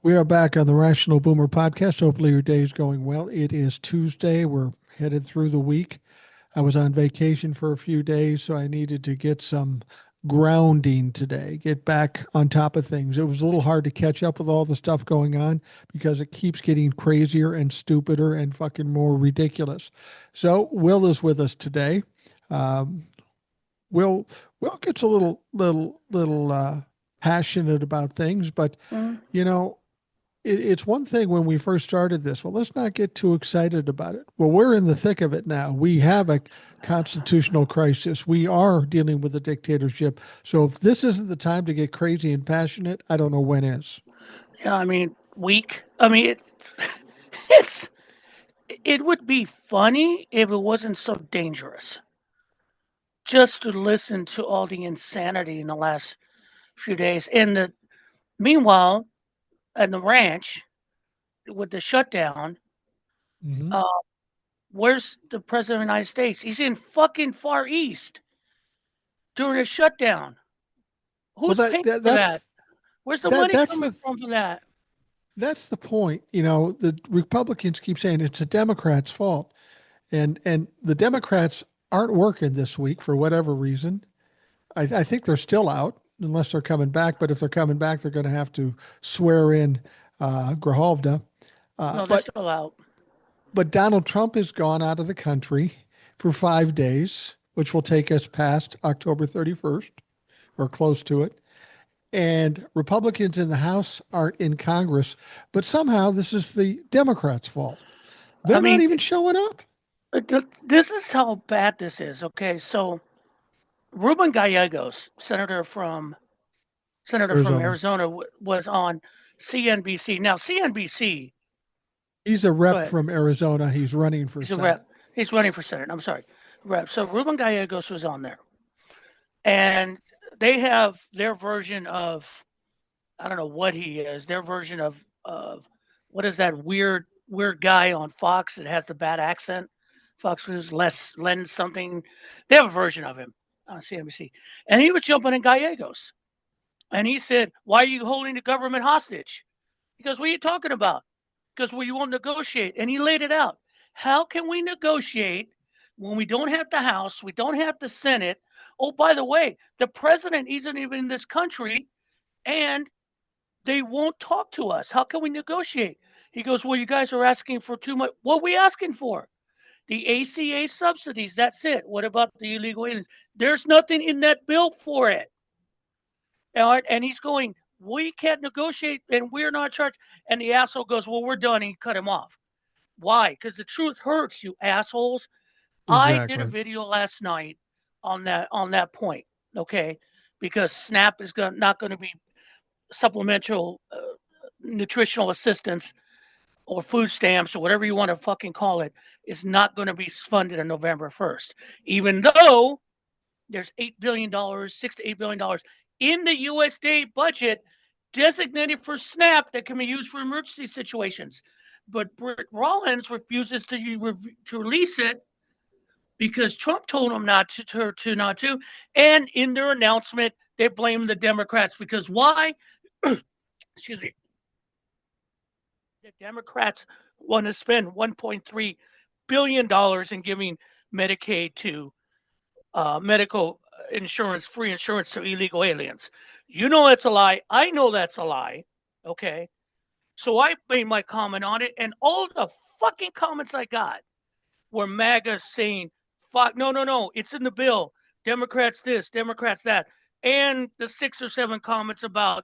We are back on the Rational Boomer podcast. Hopefully, your day is going well. It is Tuesday. We're headed through the week. I was on vacation for a few days, so I needed to get some grounding today, get back on top of things. It was a little hard to catch up with all the stuff going on because it keeps getting crazier and stupider and fucking more ridiculous. So, Will is with us today. Um, Will Will gets a little passionate about things, but Mm. you know, it's one thing when we first started this. Well, let's not get too excited about it. Well, we're in the thick of it now. We have a constitutional crisis. We are dealing with a dictatorship. So if this isn't the time to get crazy and passionate, I don't know when is. Yeah, I mean, weak. I mean, it's it would be funny if it wasn't so dangerous. Just to listen to all the insanity in the last few days, and the meanwhile, at the ranch with the shutdown, Hmm. uh, where's the president of the United States? He's in fucking Far East during a shutdown. Well, Who's paying for that? that's Where's the that money that's coming the from for that? that's the point. The Republicans keep saying it's the Democrats' fault, and the Democrats aren't working this week for whatever reason. I think they're still out unless they're coming back. But if they're coming back, they're going to have to swear in Grahovda. Uh, No, they're but still out. but Donald Trump has gone out of the country for 5 days, which will take us past October 31st or close to it. And Republicans in the House aren't in Congress, but somehow this is the Democrats' fault. I They're not mean, even showing up. this is how bad this is. Okay, so Ruben Gallegos, senator from Arizona. Arizona, was on CNBC. Now CNBC, He's a go rep ahead. from Arizona. He's running for He's a Senate. rep. He's running for Senate. I'm sorry, rep. So Ruben Gallegos was on there, and they have their version of, I don't know what he is. Their version of what is that weird guy on Fox that has the bad accent? Fox News, Les Len something. They have a version of him on CNBC, and he was jumping in Gallegos, and he said, "Why are you holding the government hostage?" He goes, "What are you talking about?" Because we won't negotiate, and he laid it out. How can we negotiate when we don't have the House, we don't have the Senate? Oh, by the way, the president isn't even in this country, and they won't talk to us. How can we negotiate? He goes, "Well, you guys are asking for too much." What are we asking for? The ACA subsidies. That's it. What about the illegal aliens? There's nothing in that bill for it. All right. And he's going, "We can't negotiate and we're not charged." And the asshole goes, "Well, we're done." And he cut him off. Why? Because the truth hurts, you assholes. I did a Exactly. video last night on that point. Okay. Because SNAP is not going to be supplemental nutritional assistance or food stamps or whatever you want to fucking call it is not going to be funded on November 1st, even though there's $8 billion, $6 to $8 billion in the USDA budget designated for SNAP that can be used for emergency situations. But Britt Rollins refuses to release it because Trump told him not to. And in their announcement, they blame the Democrats because why? Excuse me. The Democrats want to spend $1.3 billion in giving Medicaid to medical insurance, free insurance to illegal aliens. You know that's a lie. I know that's a lie. Okay. So I made my comment on it, and all the fucking comments I got were MAGA saying, fuck, no, no, no, it's in the bill. Democrats this, Democrats that. And the 6 or 7 comments about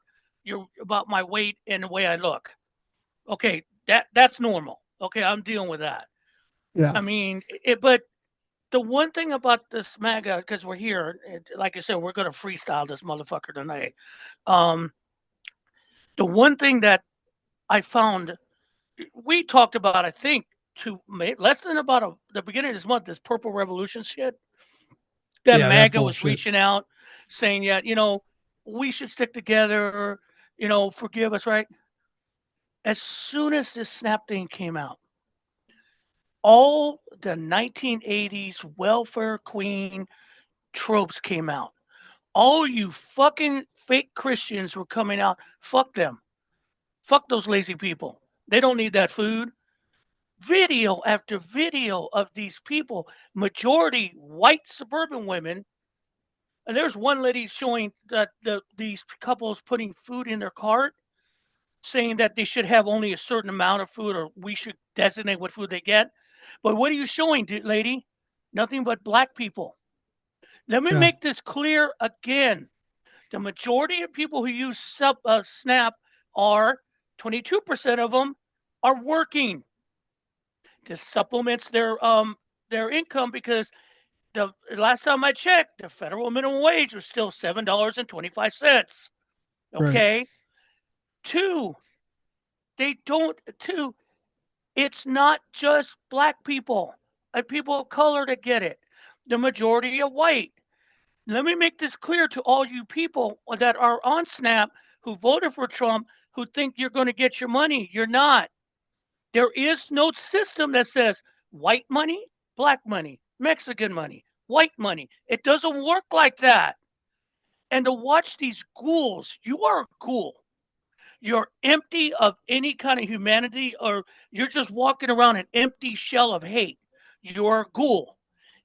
my weight and the way I look. Okay, that's normal. Okay, I'm dealing with that. Yeah. I mean, but the one thing about this MAGA, because we're here, like I said, we're going to freestyle this motherfucker tonight. Um, the one thing that I found, we talked about, I think, less than about the beginning of this month, this Purple Revolution shit. That Yeah, that MAGA was bullshit. reaching out, saying, "Yeah, we should stick together. Forgive us." Right? As soon as this Snap thing came out, all the 1980s welfare queen tropes came out. All you fucking fake Christians were coming out. Fuck them. Fuck those lazy people. They don't need that food. Video after video of these people, majority white suburban women. And there's one lady showing that these couples putting food in their cart, saying that they should have only a certain amount of food or we should designate what food they get. But what are you showing, lady? Nothing but black people. Let me Yeah. make this clear again. The majority of people who use SNAP are 22% of them are working. This supplements their income because the last time I checked, the federal minimum wage was still $7.25. Right. Okay. Two, they don't. Two, it's not just black people and people of color that get it. The majority are white. Let me make this clear to all you people that are on SNAP who voted for Trump who think you're going to get your money. You're not. There is no system that says white money, black money, Mexican money, white money. It doesn't work like that. And to watch these ghouls, you are a ghoul. You're empty of any kind of humanity, or you're just walking around an empty shell of hate. You're a ghoul.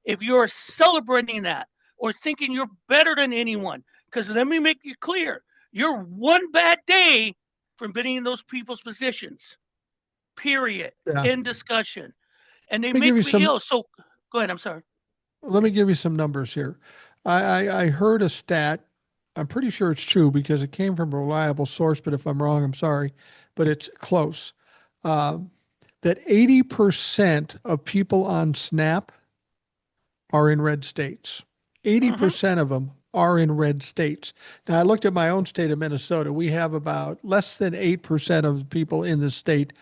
If you're celebrating that or thinking you're better than anyone, because let me make it clear, you're one bad day from being in those people's positions. Period. Yeah. In discussion. And they Let me give make you me some. ill. So go ahead. I'm sorry. Let me give you some numbers here. I heard a stat. I'm pretty sure it's true because it came from a reliable source, but if I'm wrong, I'm sorry, but it's close. Um, that 80% of people on SNAP are in red states. Mm-hmm. 80% of them are in red states. Now, I looked at my own state of Minnesota. We have about less than 8% of people in the state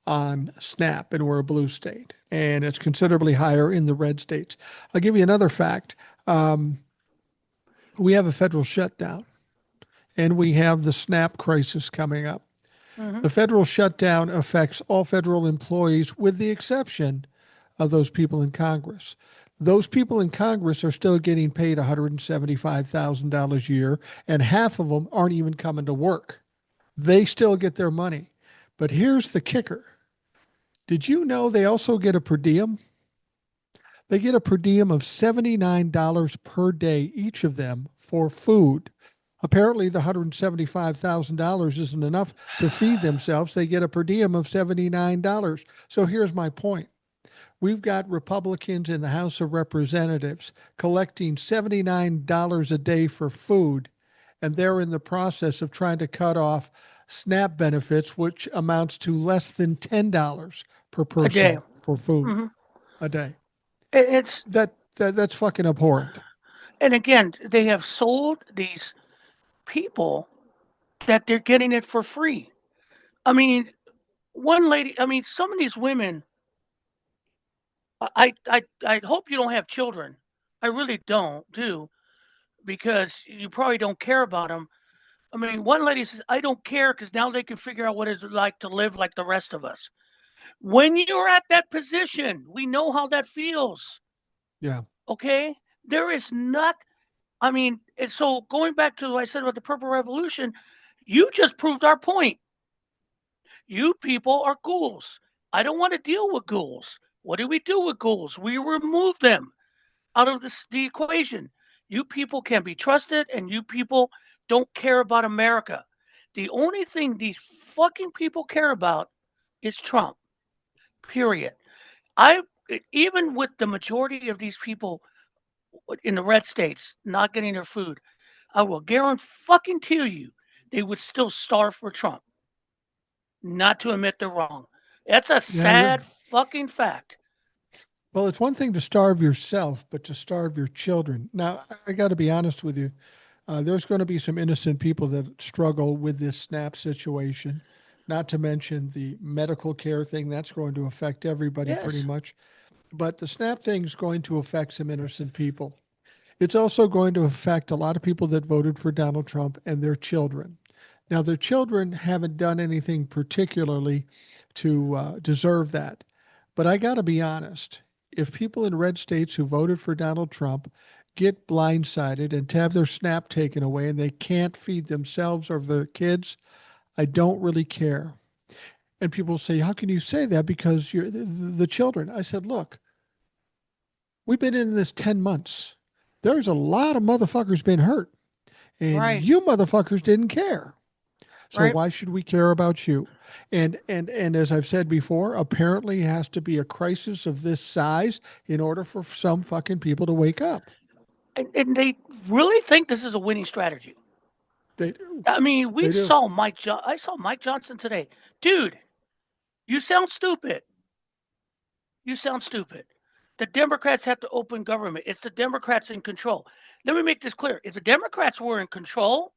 on SNAP, and we're a blue state. And it's considerably higher in the red states. I'll give you another fact. Um, we have a federal shutdown, and we have the SNAP crisis coming up. Mm-hmm. The federal shutdown affects all federal employees, with the exception of those people in Congress. Those people in Congress are still getting paid $175,000 a year, and half of them aren't even coming to work. They still get their money. But here's the kicker. Did you know they also get a per diem? They get a per diem of $79 per day, each of them, for food. Apparently, the $175,000 isn't enough to feed themselves. They get a per diem of $79. So here's my point. We've got Republicans in the House of Representatives collecting $79 a day for food, and they're in the process of trying to cut off SNAP benefits, which amounts to less than $10 per A day. person for food Mm-hmm. a day. It's That's fucking abhorrent. and again, they have sold these people that they're getting it for free. I mean, one lady. I mean, some of these women. I hope you don't have children. I really don't do because you probably don't care about them. I mean, one lady says, "I don't care because now they can figure out what it's like to live like the rest of us." When you're at that position, we know how that feels. Yeah. Okay, there is not. I mean, so going back to what I said about the Purple Revolution, you just proved our point. You people are ghouls. I don't want to deal with ghouls. What do we do with ghouls? We remove them out of the equation. You people can be trusted, and you people don't care about America. The only thing these fucking people care about is Trump. Period. I even with the majority of these people in the red states not getting their food, I will guarantee fucking tell you they would still starve for Trump, not to admit they're wrong. That's a Yeah, you're sad fucking fact. well, it's one thing to starve yourself, but to starve your children. Now, I got to be honest with you. There's going to be some innocent people that struggle with this SNAP situation, not to mention the medical care thing. That's going to affect everybody pretty Yes. much. But the SNAP thing is going to affect some innocent people. It's also going to affect a lot of people that voted for Donald Trump and their children. Now, their children haven't done anything particularly to deserve that. But I got to be honest. If people in red states who voted for Donald Trump get blindsided and to have their SNAP taken away and they can't feed themselves or their kids, I don't really care. And people say, how can you say that? Because you're the children. I said, look, we've been in this 10 months. There's a lot of motherfuckers been hurt, and Right. you motherfuckers didn't care. So Right. why should we care about you? And as I've said before, apparently it has to be a crisis of this size in order for some fucking people to wake up. And they really think this is a winning strategy. They do. I mean, we They do. saw I saw Mike Johnson today. Dude, you sound stupid. You sound stupid. The Democrats have to open government. It's the Democrats in control. Let me make this clear. If the Democrats were in control,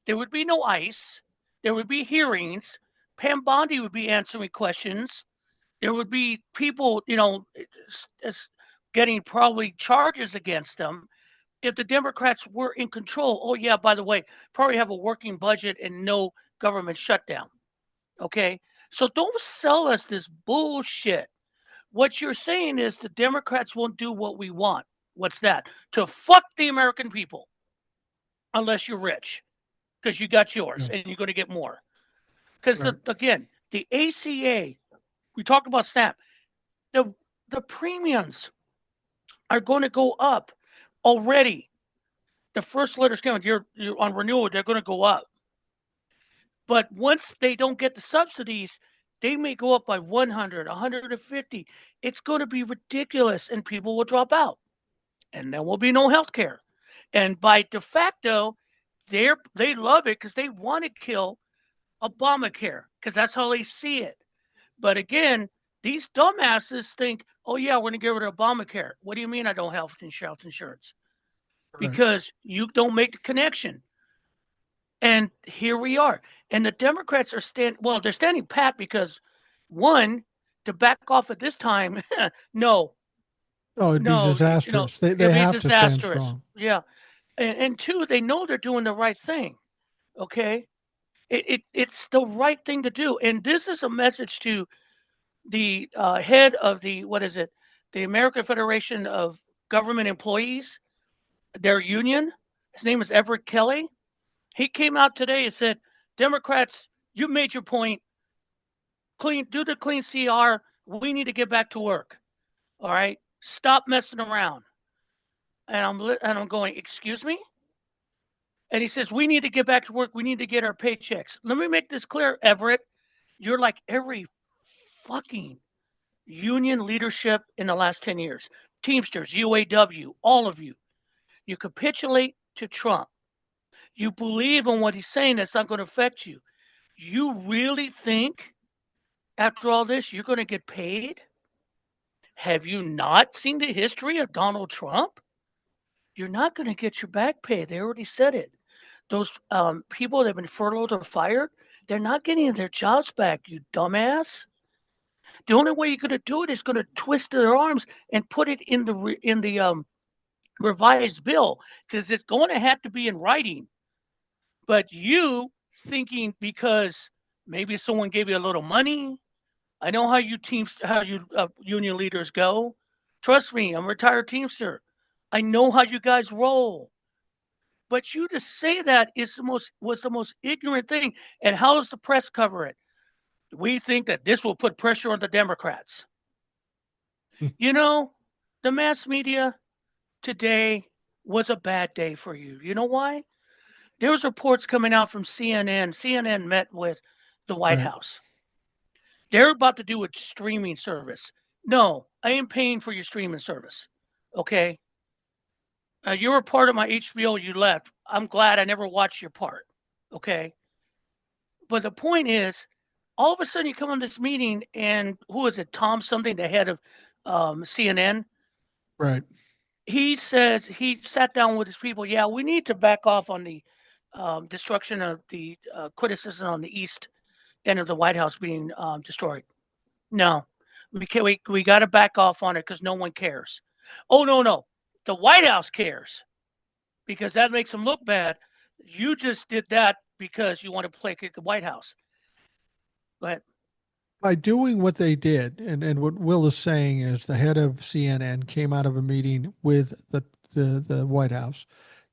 there would be no ICE. There would be hearings. Pam Bondi would be answering questions. There would be people, getting probably charges against them if the Democrats were in control. Oh, yeah, by the way, probably have a working budget and no government shutdown. Okay. So don't sell us this bullshit. What you're saying is the Democrats won't do what we want. What's that? To fuck the American people, unless you're rich, because you got yours Yeah, and you're going to get more. Because right. again, the ACA, we talked about SNAP, the the premiums are going to go up already. The first letters count. You're on renewal. They're going to go up. But once they don't get the subsidies, they may go up by 100, 150. It's going to be ridiculous, and people will drop out, and there will be no health care. And by de facto, they love it because they want to kill Obamacare because that's how they see it. But again, these dumbasses think, oh yeah, we're going to get rid of Obamacare. What do you mean I don't have health insurance? Right. Because you don't make the connection. And here we are. And the Democrats are they're standing pat because one, to back off at this time, no, Oh, it'd be no, disastrous. They it'll be have to stand disastrous. strong. Yeah. And two, they know they're doing the right thing. Okay. It's the right thing to do. And this is a message to the head of the, what is it? The American Federation of Government Employees, their union. His name is Everett Kelly. He came out today and said, Democrats, you made your point. Do the clean CR. We need to get back to work. All right. Stop messing around. And I'm going, excuse me? And he says, we need to get back to work. We need to get our paychecks. Let me make this clear, Everett. You're like every fucking union leadership in the last 10 years. Teamsters, UAW, all of you. You capitulate to Trump. You believe in what he's saying that's not going to affect you. You really think after all this you're going to get paid? Have you not seen the history of Donald Trump? You're not going to get your back pay. They already said it. Those people that have been furloughed or fired, they're not getting their jobs back, you dumbass. The only way you're going to do it is going to twist their arms and put it in the revised bill because it's going to have to be in writing. But you thinking because maybe someone gave you a little money. I know how you union leaders go. Trust me, I'm a retired Teamster. I know how you guys roll. But you to say that was the most ignorant thing. And how does the press cover it? We think that this will put pressure on the Democrats. You know, the mass media today was a bad day for you. You know why? There was reports coming out from CNN. CNN met with the White Right. House. They're about to do a streaming service. No, I ain't paying for your streaming service. Okay. You were part of my HBO. You left. I'm glad I never watched your part. Okay. But the point is, all of a sudden you come on this meeting and who is it? Tom something, the head of CNN. Right. He says he sat down with his people. Yeah, we need to back off on the destruction of the criticism on the east end of the White House being destroyed. No, we can't. We got to back off on it because no one cares. Oh no, the White House cares because that makes them look bad. You just did that because you want to placate the White House. Go ahead. By doing what they did, and what Will is saying is the head of CNN came out of a meeting with the White House,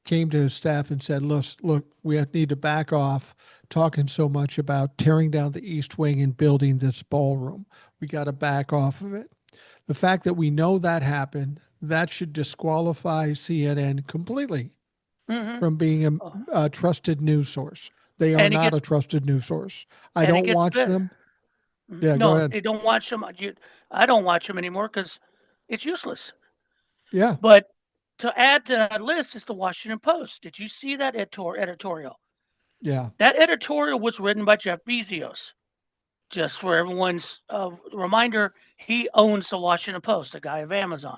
came to his staff and said, look, we need to back off talking so much about tearing down the East Wing and building this ballroom. We got to back off of it. The fact that we know that happened, that should disqualify CNN completely Mm-hmm. from being Oh, a trusted news source. They are and it not gets a trusted news source. I and it don't gets watch better. them. Yeah, go No, ahead. they don't watch them. I don't watch them anymore because it's useless. Yeah, But to add to that list is the Washington Post. Did you see that editorial? yeah. That editorial was written by Jeff Bezos. Just for everyone's reminder, he owns the Washington Post, the guy of Amazon.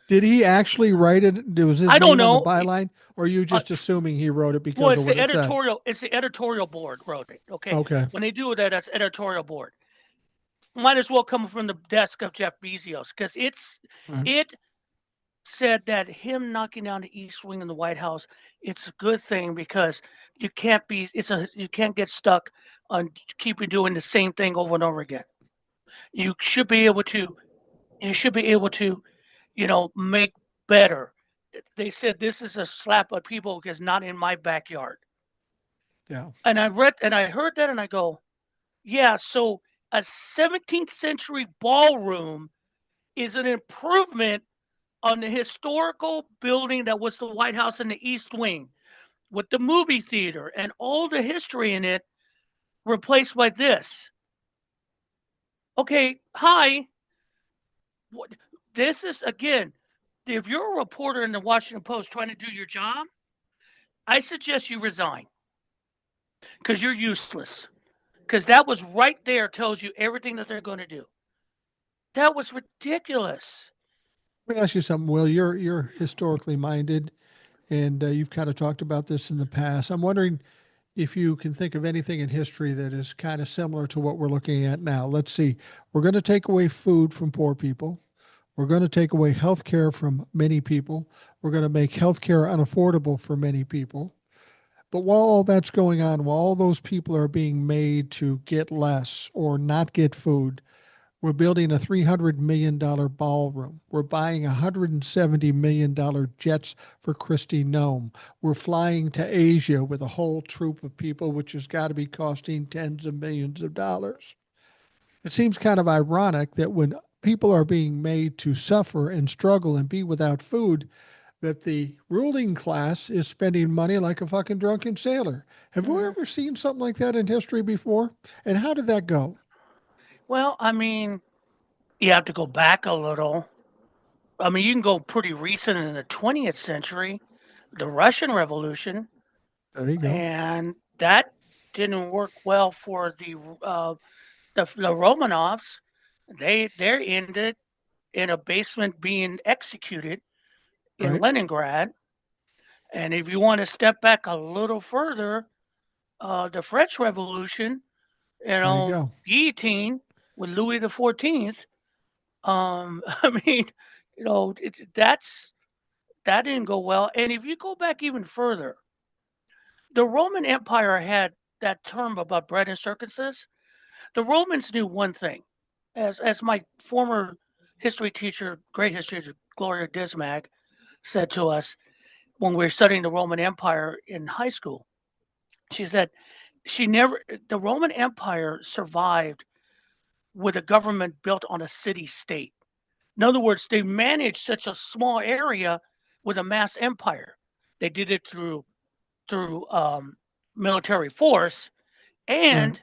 Did he actually write it? Was his I don't name on the know. byline, or are you Uh, just assuming he wrote it well, because of it's what the it said? editorial. It's the editorial board wrote it. Okay, Okay. when they do that, that's editorial board. Might as well come from the desk of Jeff Bezos because All right. it said that him knocking down the East Wing in the White House, it's a good thing because you can't get stuck on keeping doing the same thing over and over again. You should be able to you should be able to, make better. They said this is a slap at people because not in my backyard. Yeah. And I heard that and I go, yeah, so a 17th century ballroom is an improvement on the historical building that was the White House in the East Wing with the movie theater and all the history in it replaced by this. Okay, hi. What, this is, again, if you're a reporter in the Washington Post trying to do your job, I suggest you resign because you're useless. Because that was right there, tells you everything that they're going to do. That was ridiculous. Let me ask you something, Will. You're historically minded, and you've kind of talked about this in the past. I'm wondering if you can think of anything in history that is kind of similar to what we're looking at now. Let's see. We're going to take away food from poor people. We're going to take away health care from many people. We're going to make health care unaffordable for many people. But while all that's going on, while all those people are being made to get less or not get food, we're building a $300 million ballroom. We're buying $170 million jets for Christy Nome. We're flying to Asia with a whole troop of people, which has got to be costing tens of millions of dollars. It seems kind of ironic that when people are being made to suffer and struggle and be without food, that the ruling class is spending money like a fucking drunken sailor. Have you Mm-hmm. ever seen something like that in history before? And how did that go? Well, I mean, you have to go back a little. I mean, you can go pretty recent in the 20th century, the Russian Revolution, There you go. and that didn't work well for the Romanovs. They ended in a basement being executed in Right. Leningrad. And if you want to step back a little further, the French Revolution, There you go. guillotine with Louis XIV. I mean, that didn't go well. And if you go back even further, the Roman Empire had that term about bread and circuses. The Romans knew one thing, as my former history teacher, great history teacher Gloria Dismag, said to us when we were studying the Roman Empire in high school. She said the Roman Empire survived with a government built on a city state. In other words, they managed such a small area with a mass empire. They did it through military force Right. and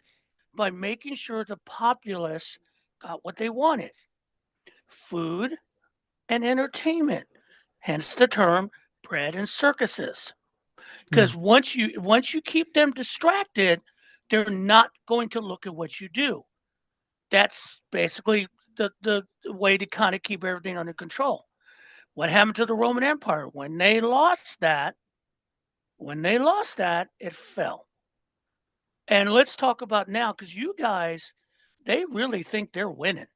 by making sure the populace got what they wanted: food and entertainment. Hence the term bread and circuses. Yeah. Because once you keep them distracted, they're not going to look at what you do. That's basically the way to kind of keep everything under control. What happened to the Roman Empire when they lost that, it fell. And let's talk about now, because you guys, they really think they're winning.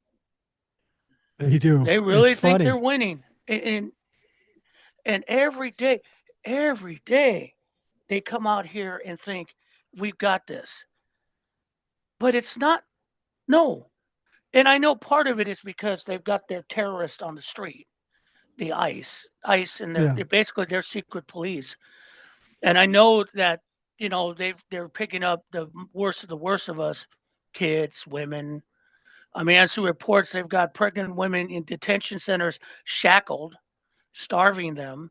They do. They It's really think they're funny. winning. And every day, they come out here and think we've got this. But it's not. No. And I know part of it is because they've got their terrorists on the street, the ICE, and Yeah. they're basically their secret police. And I know that they're picking up the worst of us, kids, women. I mean, as to reports, they've got pregnant women in detention centers shackled, starving them,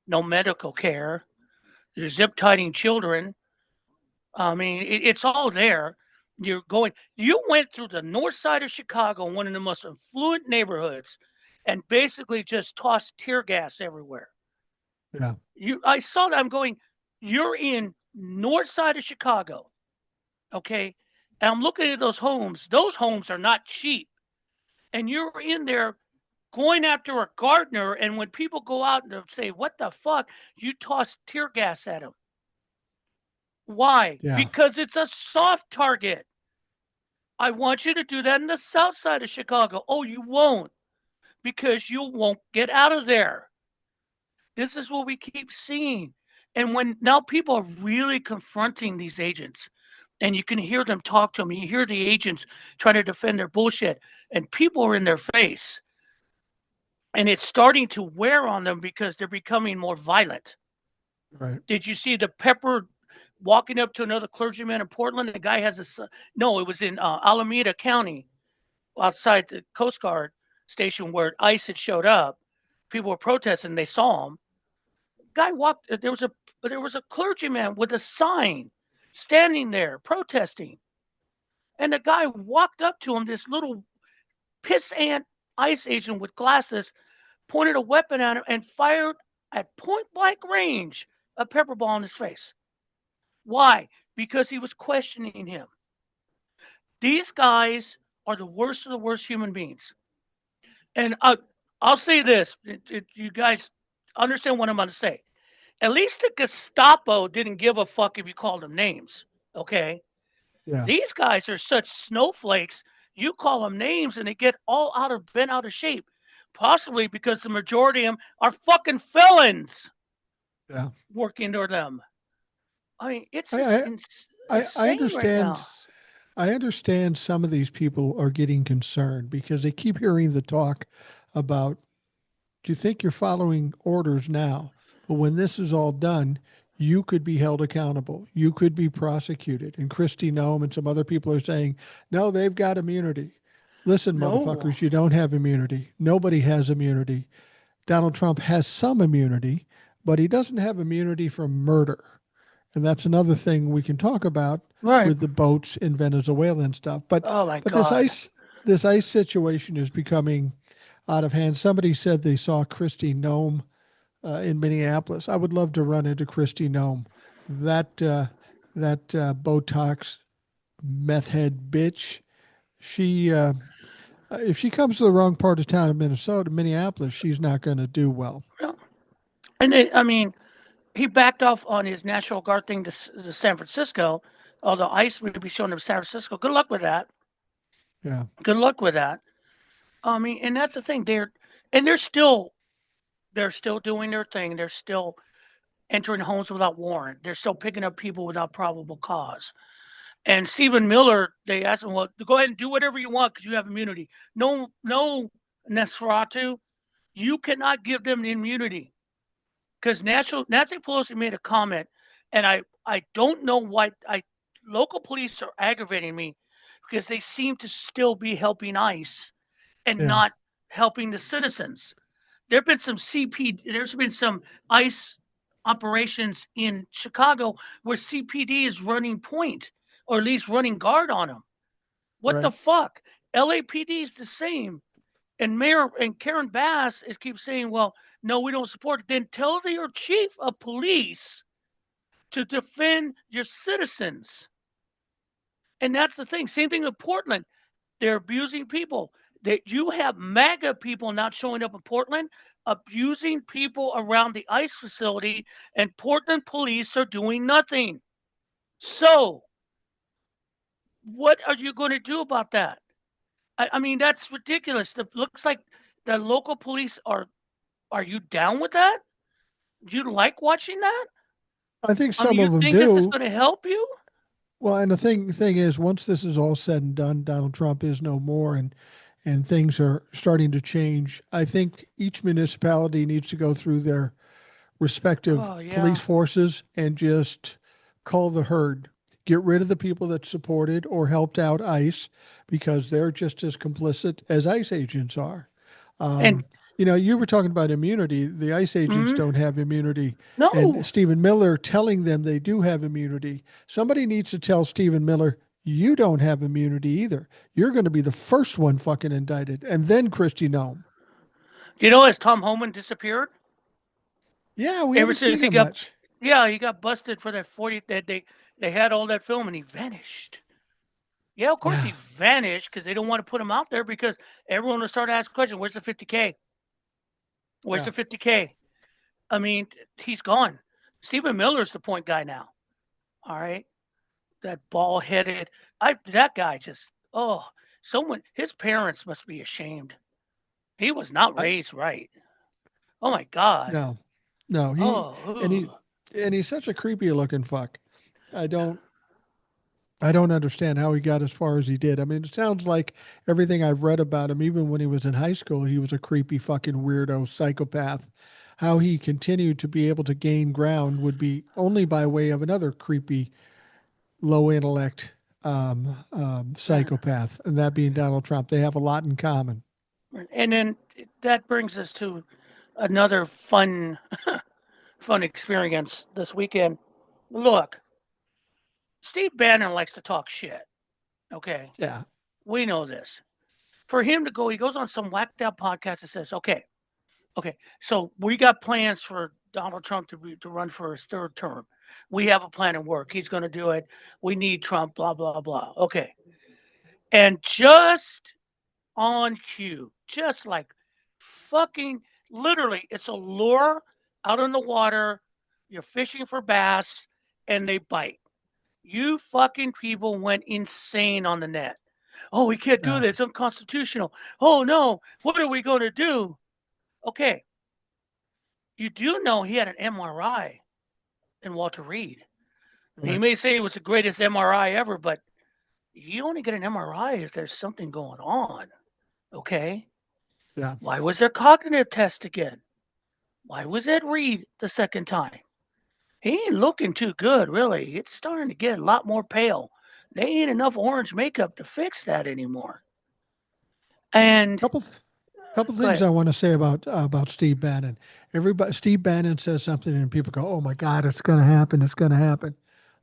no medical care. They're zip tying children. I mean, it's all there. You went through the north side of Chicago, one of the most affluent neighborhoods, and basically just tossed tear gas everywhere. Yeah. I saw that. I'm going, you're in north side of Chicago, okay? And I'm looking at those homes. Those homes are not cheap. And you're in there going after a gardener, and when people go out and say, "What the fuck?" you toss tear gas at them. Why? Yeah. Because it's a soft target. I want you to do that in the south side of Chicago. Oh, you won't, because you won't get out of there. This is what we keep seeing. And when now people are really confronting these agents, and you can hear them talk to them, you hear the agents try to defend their bullshit, and people are in their face. And it's starting to wear on them because they're becoming more violent. Right. Did you see the pepper walking up to another clergyman in Portland? The guy has a son. No, it was in Alameda County outside the Coast Guard station where ICE had showed up. People were protesting. They saw him. Guy walked. There was a clergyman with a sign standing there protesting, and the guy walked up to him. This little pissant ICE agent with glasses pointed a weapon at him and fired at point blank range a pepper ball in his face. Why? Because he was questioning him. These guys are the worst of the worst human beings. And I'll say this: you guys understand what I'm going to say. At least the Gestapo didn't give a fuck if you called them names. Okay, Yeah. these guys are such snowflakes. You call them names and they get all bent out of shape. Possibly because the majority of them are fucking felons Yeah. working for them. I mean, it's I, just I, I insane right understand. now. I understand some of these people are getting concerned because they keep hearing the talk about, do you think you're following orders now? But when this is all done, you could be held accountable. You could be prosecuted. And Christy Nome and some other people are saying, no, they've got immunity. Listen, No, motherfuckers, you don't have immunity. Nobody has immunity. Donald Trump has some immunity, but he doesn't have immunity from murder. And that's another thing we can talk about right. with the boats in Venezuela and stuff. But Oh my but this God. ice situation is becoming out of hand. Somebody said they saw Christy Nome in Minneapolis. I would love to run into Christy Nome. That Botox meth head bitch. She if she comes to the wrong part of town in Minneapolis, she's not going to do well. Yeah. And I mean, he backed off on his National Guard thing to San Francisco, although ICE would be showing him San Francisco. Good luck with that. Yeah. Good luck with that. I mean, and that's the thing. They're still doing their thing. They're still entering homes without warrant. They're still picking up people without probable cause. And Stephen Miller, they asked him, "Well, go ahead and do whatever you want because you have immunity." No, no, Nesferatu, you cannot give them the immunity because Nancy Pelosi made a comment, and I don't know why local police are aggravating me because they seem to still be helping ICE and Yeah. not helping the citizens. There's been some ICE operations in Chicago where CPD is running point or at least running guard on them. What the Right. fuck? LAPD is the same. And Mayor and Karen Bass is keeps saying, well, no, we don't support it. Then tell your chief of police to defend your citizens. And that's the thing. Same thing with Portland. They're abusing people. That you have MAGA people not showing up in Portland, abusing people around the ICE facility, and Portland police are doing nothing. So, what are you going to do about that? I mean, that's ridiculous. It looks like the local police are. Are you down with that? Do you like watching that? I think I mean, some you of them think this is do. going to help you? Well, and the thing is, once this is all said and done, Donald Trump is no more, and things are starting to change. I think each municipality needs to go through their respective Oh police yeah. forces and just cull the herd. Get rid of the people that supported or helped out ICE because they're just as complicit as ICE agents are. And Um, you were talking about immunity. The ICE agents mm, don't have immunity. And no, Stephen Miller telling them they do have immunity. Somebody needs to tell Stephen Miller, you don't have immunity either. You're going to be the first one fucking indicted. And then Christy Nome. as Tom Homan disappeared Yeah, we ever haven't since seen he him got, much. yeah, he got busted for that 40 that they had all that film and he vanished. Yeah, of course he Yeah, vanished because they don't want to put him out there because everyone will start asking questions. Where's the 50K? Where's yeah. the 50K? I mean, he's gone. Stephen Miller's the point guy now. All right, that bald headed. I that guy just someone his parents must be ashamed. He was not I raised right. Oh my god. no, no. He and he Oh, and he's such a creepy looking fuck. I don't I don't understand how he got as far as he did. I mean, it sounds like everything I've read about him, even when he was in high school, he was a creepy fucking weirdo psychopath. How he continued to be able to gain ground would be only by way of another creepy, low intellect man. psychopath, and that being Donald Trump. They have a lot in common. And then that brings us to another fun experience this weekend. Look, Steve Bannon likes to talk shit. Okay, Yeah, we know this. For him to go, he goes on some whacked out podcast and says, okay, so we got plans for Donald Trump to run for his third term. We have a plan in work. He's going to do it. We need Trump. Blah blah blah. Okay, and just on cue, just like fucking literally, it's a lure out in the water. You're fishing for bass, and they bite. You fucking people went insane on the net. Oh, we can't do yeah, this. It's unconstitutional. Oh no, what are we going to do? Okay, you do know he had an MRI in Walter Reed. He right, may say it was the greatest MRI ever, but you only get an MRI if there's something going on. Okay, yeah. why was there cognitive test again? Why was Ed Reed the second time? He ain't looking too good, really. It's starting to get a lot more pale. They ain't enough orange makeup to fix that anymore. And Couple couple go things ahead. I want to say about Steve Bannon. Everybody, Steve Bannon says something, and people go, "Oh my God, it's going to happen! It's going to happen."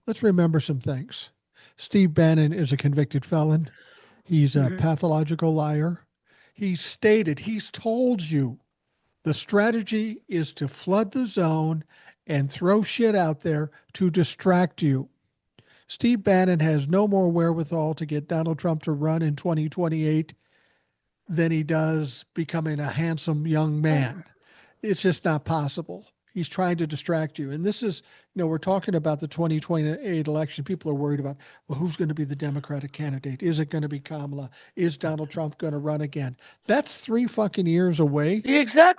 Let's remember some things. Steve Bannon is a convicted felon. He's a Mm-hmm. pathological liar. He's told you the strategy is to flood the zone and throw shit out there to distract you. Steve Bannon has no more wherewithal to get Donald Trump to run in 2028 than he does becoming a handsome young man. It's just not possible. He's trying to distract you. And this is, we're talking about the 2028 election. People are worried about, well, who's going to be the Democratic candidate? Is it going to be Kamala? Is Donald Trump going to run again? That's 3 fucking years away.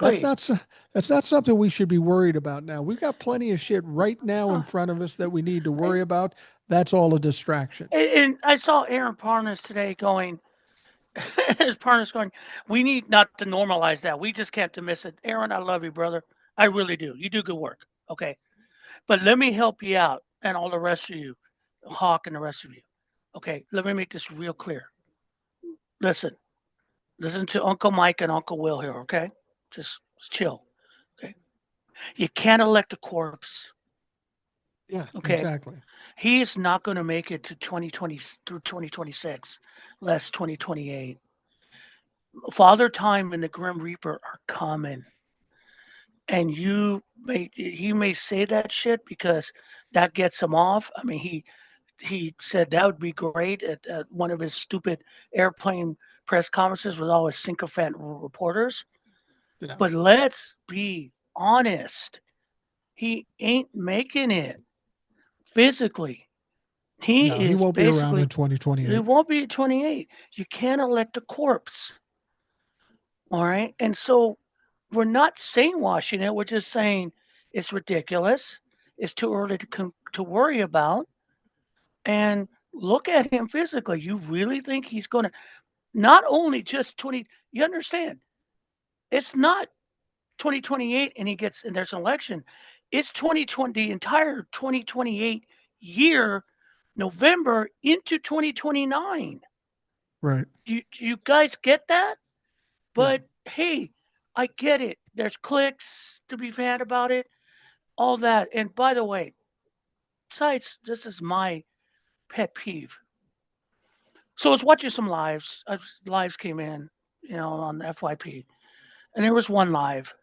That's Exactly. not that's not something we should be worried about now. We've got plenty of shit right now in Uh, front of us that we need to worry I, about. That's all a distraction. and I saw Aaron Parnas today going, his Parnas going, we need not to normalize that. We just can't dismiss it. Aaron, I love you, brother. I really do. You do good work. Okay. But let me help you out and all the rest of you, Hawk and the rest of you. Okay. Let me make this real clear. Listen, listen to Uncle Mike and Uncle Will here. Okay. Just chill. Okay. You can't elect a corpse. Yeah, Okay. exactly. He is not going to make it to 2020 through 2026, less 2028. Father Time and the Grim Reaper are coming. And he may say that shit because that gets him off. I mean, he said that would be great at one of his stupid airplane press conferences with all his sycophant reporters. Yeah. But let's be honest. He ain't making it physically. No, He he is won't be around in basically, it 2028. won't be 28. You can't elect a corpse. All right. And so we're not saying it. We're just saying it's ridiculous. It's too early to worry about. And look at him physically. You really think he's going to not only just 20, you understand, it's not 2028 and he gets and there's an election, it's 2020 the entire 2028 year, November into 2029. Right. Do you guys get that? Yeah. But hey, I get it. There's clicks to be had about it, all that. And by the way, besides, this is my pet peeve. So I was watching some lives. Lives came in, on FYP, and there was one live,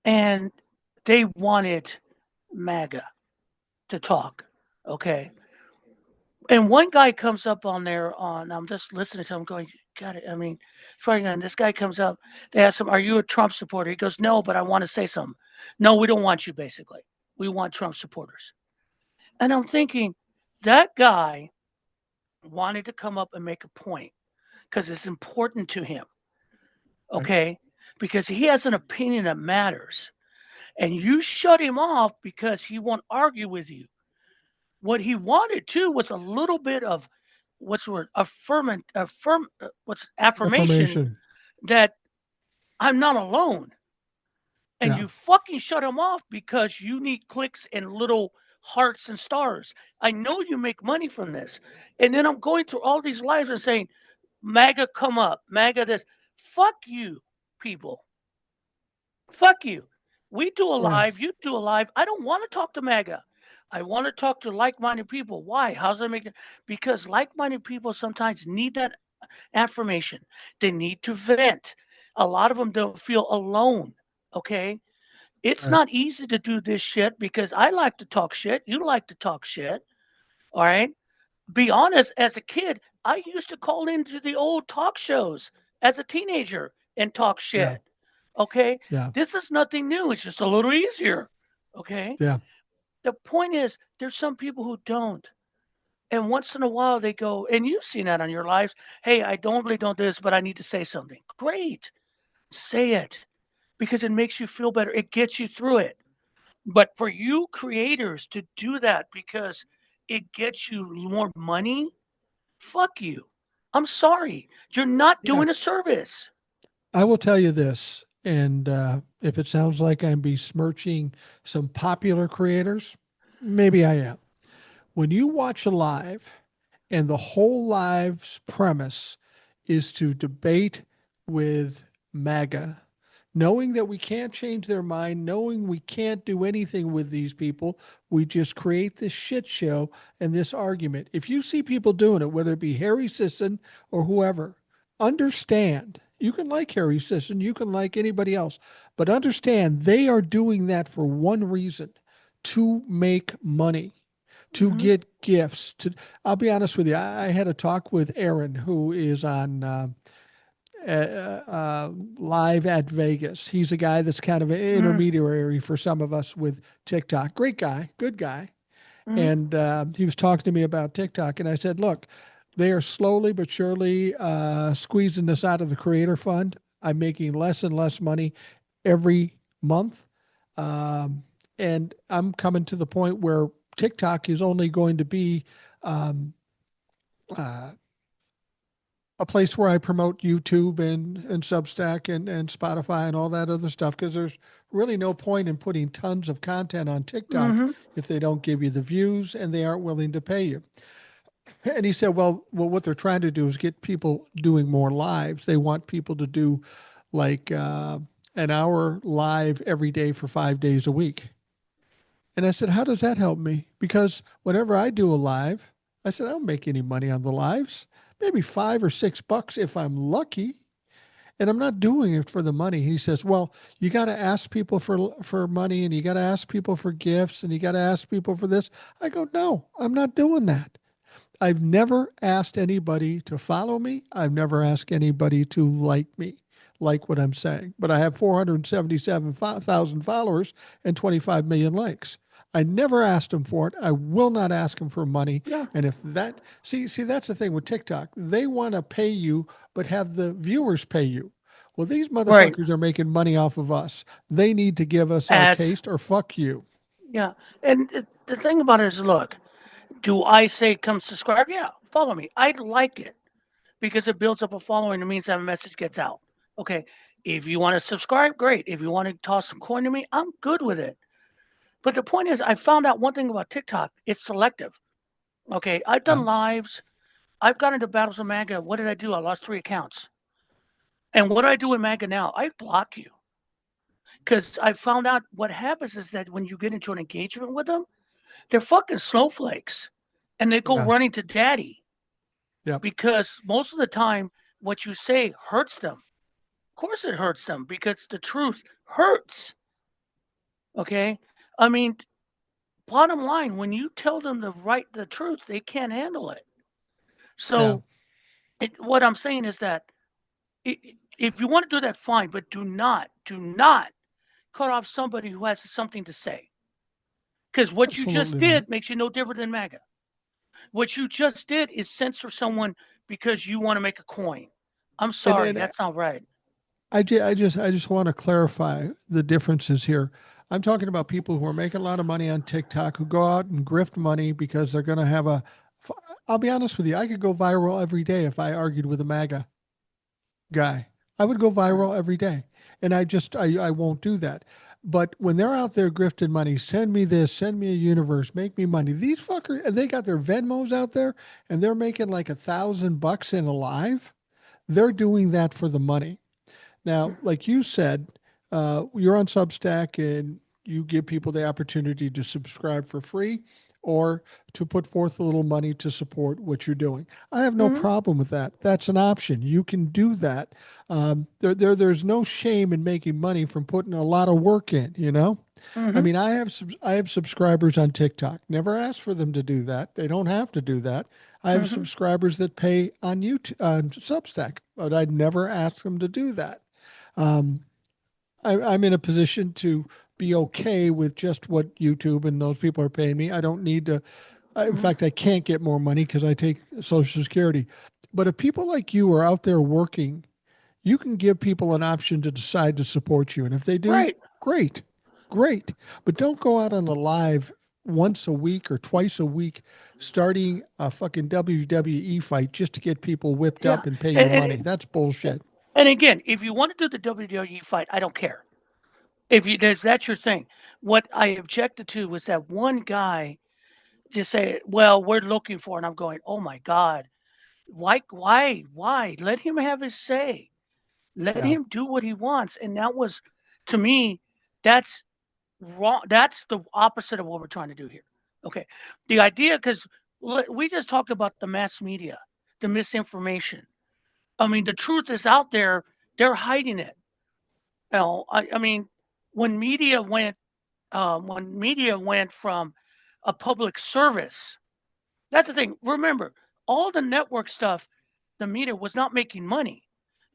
and they wanted MAGA to talk. Okay. And one guy comes up on there I'm just listening to him going, got it. I mean, this guy comes up, they ask him, are you a Trump supporter? He goes, no, but I want to say something. No, we don't want you, basically. We want Trump supporters. And I'm thinking, that guy wanted to come up and make a point because it's important to him. Right. Okay. Because he has an opinion that matters. And you shut him off because he won't argue with you. What he wanted too was a little bit of what's the word what's affirmation Affirmation. that I'm not alone. And Yeah. you fucking shut him off because you need clicks and little hearts and stars. I know you make money from this. And then I'm going through all these lives and saying, MAGA come up, MAGA this. Fuck you, people. Fuck you. We do a Yeah. live, you do a live. I don't want to talk to MAGA. I want to talk to like-minded people. Why? How's that make it? Because like-minded people sometimes need that affirmation. They need to vent. A lot of them don't feel alone. Okay. It's Right. not easy to do this shit because I like to talk shit. You like to talk shit. All right. Be honest, as a kid, I used to call into the old talk shows as a teenager and talk Yeah. shit. Okay. Yeah. This is nothing new. It's just a little easier. Okay. Yeah. The point is, there's some people who don't. And once in a while they go, and you've seen that on your lives. Hey, I don't really don't do this, but I need to say something. Great. Say it because it makes you feel better. It gets you through it. But for you creators to do that because it gets you more money, fuck you. I'm sorry. You're not Yeah. doing a service. I will tell you this, and if it sounds like I'm besmirching some popular creators, maybe I am. When you watch a live and the whole live's premise is to debate with MAGA, knowing that we can't change their mind, knowing we can't do anything with these people, we just create this shit show and this argument. If you see people doing it, whether it be Harry Sisson or whoever, understand. You can like Harry Sisson, you can like anybody else, but understand they are doing that for one reason: to make money, to Mm-hmm. get gifts. To I'll be honest with you, I had a talk with Aaron, who is on live at Vegas. He's a guy that's kind of an intermediary for some of us with TikTok. Great guy, good guy. Mm-hmm. And he was talking to me about TikTok, and I said, "Look, they are slowly but surely squeezing this out of the creator fund. I'm making less and less money every month, um, and I'm coming to the point where TikTok is only going to be um, uh, a place where I promote YouTube and Substack and Spotify and all that other stuff, because there's really no point in putting tons of content on TikTok Mm-hmm. if they don't give you the views and they aren't willing to pay you." And he said, well, what they're trying to do is get people doing more lives. They want people to do like an hour live every day for 5 days a week. And I said, how does that help me? Because whenever I do a live, I said, I don't make any money on the lives, maybe $5 or $6 if I'm lucky. And I'm not doing it for the money. He says, well, you got to ask people for money, and you got to ask people for gifts, and you got to ask people for this. I go, no, I'm not doing that. I've never asked anybody to follow me. I've never asked anybody to like me, like what I'm saying. But I have 477,000 followers and 25 million likes. I never asked them for it. I will not ask them for money. Yeah. And if that, see, that's the thing with TikTok. They want to pay you, but have the viewers pay you. Well, these Right. motherfuckers are making money off of us. They need to give us our Ads. taste or fuck you. Yeah. And the thing about it is, look, do I say come subscribe? Yeah. Follow me. I'd like it because it builds up a following. It means that a message gets out. Okay. If you want to subscribe, great. If you want to toss some coin to me, I'm good with it. But the point is, I found out one thing about TikTok: it's selective. Okay, I've Yeah, done lives. I've got into battles with MAGA. What did I do? I lost 3 accounts. And what do I do with MAGA now? I block you because I found out what happens is that when you get into an engagement with them, they're fucking snowflakes, and they go yeah, running to daddy yep, because most of the time what you say hurts them. Of course, it hurts them because the truth hurts. Okay, I mean, bottom line, when you tell them the truth, they can't handle it. yeah. So, what I'm saying is that if you want to do that, fine, but do not cut off somebody who has something to say. Because what you just Absolutely not. did makes you no different than MAGA. What you just did is censor someone because you want to make a coin. I'm And sorry, and that's not right. I just want to clarify the differences here. I'm talking about people who are making a lot of money on TikTok who go out and grift money because they're going to have a. I'll be honest with you. I could go viral every day if I argued with a MAGA guy. I would go viral every day. And I won't do that. But when they're out there grifting money, send me this, send me a universe, make me money. These fuckers, they got their Venmos out there and they're making like $1,000 in a live. They're doing that for the money. Now, like you said, you're on Substack and you give people the opportunity to subscribe for free or to put forth a little money to support what you're doing. I have no Mm-hmm. problem with that. That's an option. You can do that. There's no shame in making money from putting a lot of work in. I Mm-hmm. mean, I have subscribers on TikTok. Never asked for them to do that. They don't have to do that. I have Mm-hmm. subscribers that pay on YouTube, on Substack, but I'd never ask them to do that. Um, I'm in a position to be okay with just what YouTube and those people are paying me. I don't need to. In Mm-hmm. fact, I can't get more money because I take Social Security. But if people like you are out there working, you can give people an option to decide to support you. And if they do, Right. great, great. But don't go out on a live once a week or twice a week starting a fucking WWE fight just to get people whipped Yeah. up and pay you And, money. and, That's bullshit. and again, if you want to do the WWE fight, I don't care. If you that's your thing. What I objected to was that one guy just say, "Well, we're looking for," and I'm going, "Oh my god, why? Let him have his say. Let Yeah. him do what he wants." And that was, to me, that's wrong. That's the opposite of what we're trying to do here. Okay, the idea because we just talked about the mass media, the misinformation. I mean, the truth is out there. They're hiding it. I mean, when media went when media went from a public service. That's the thing. Remember, all the network stuff, the media was not making money.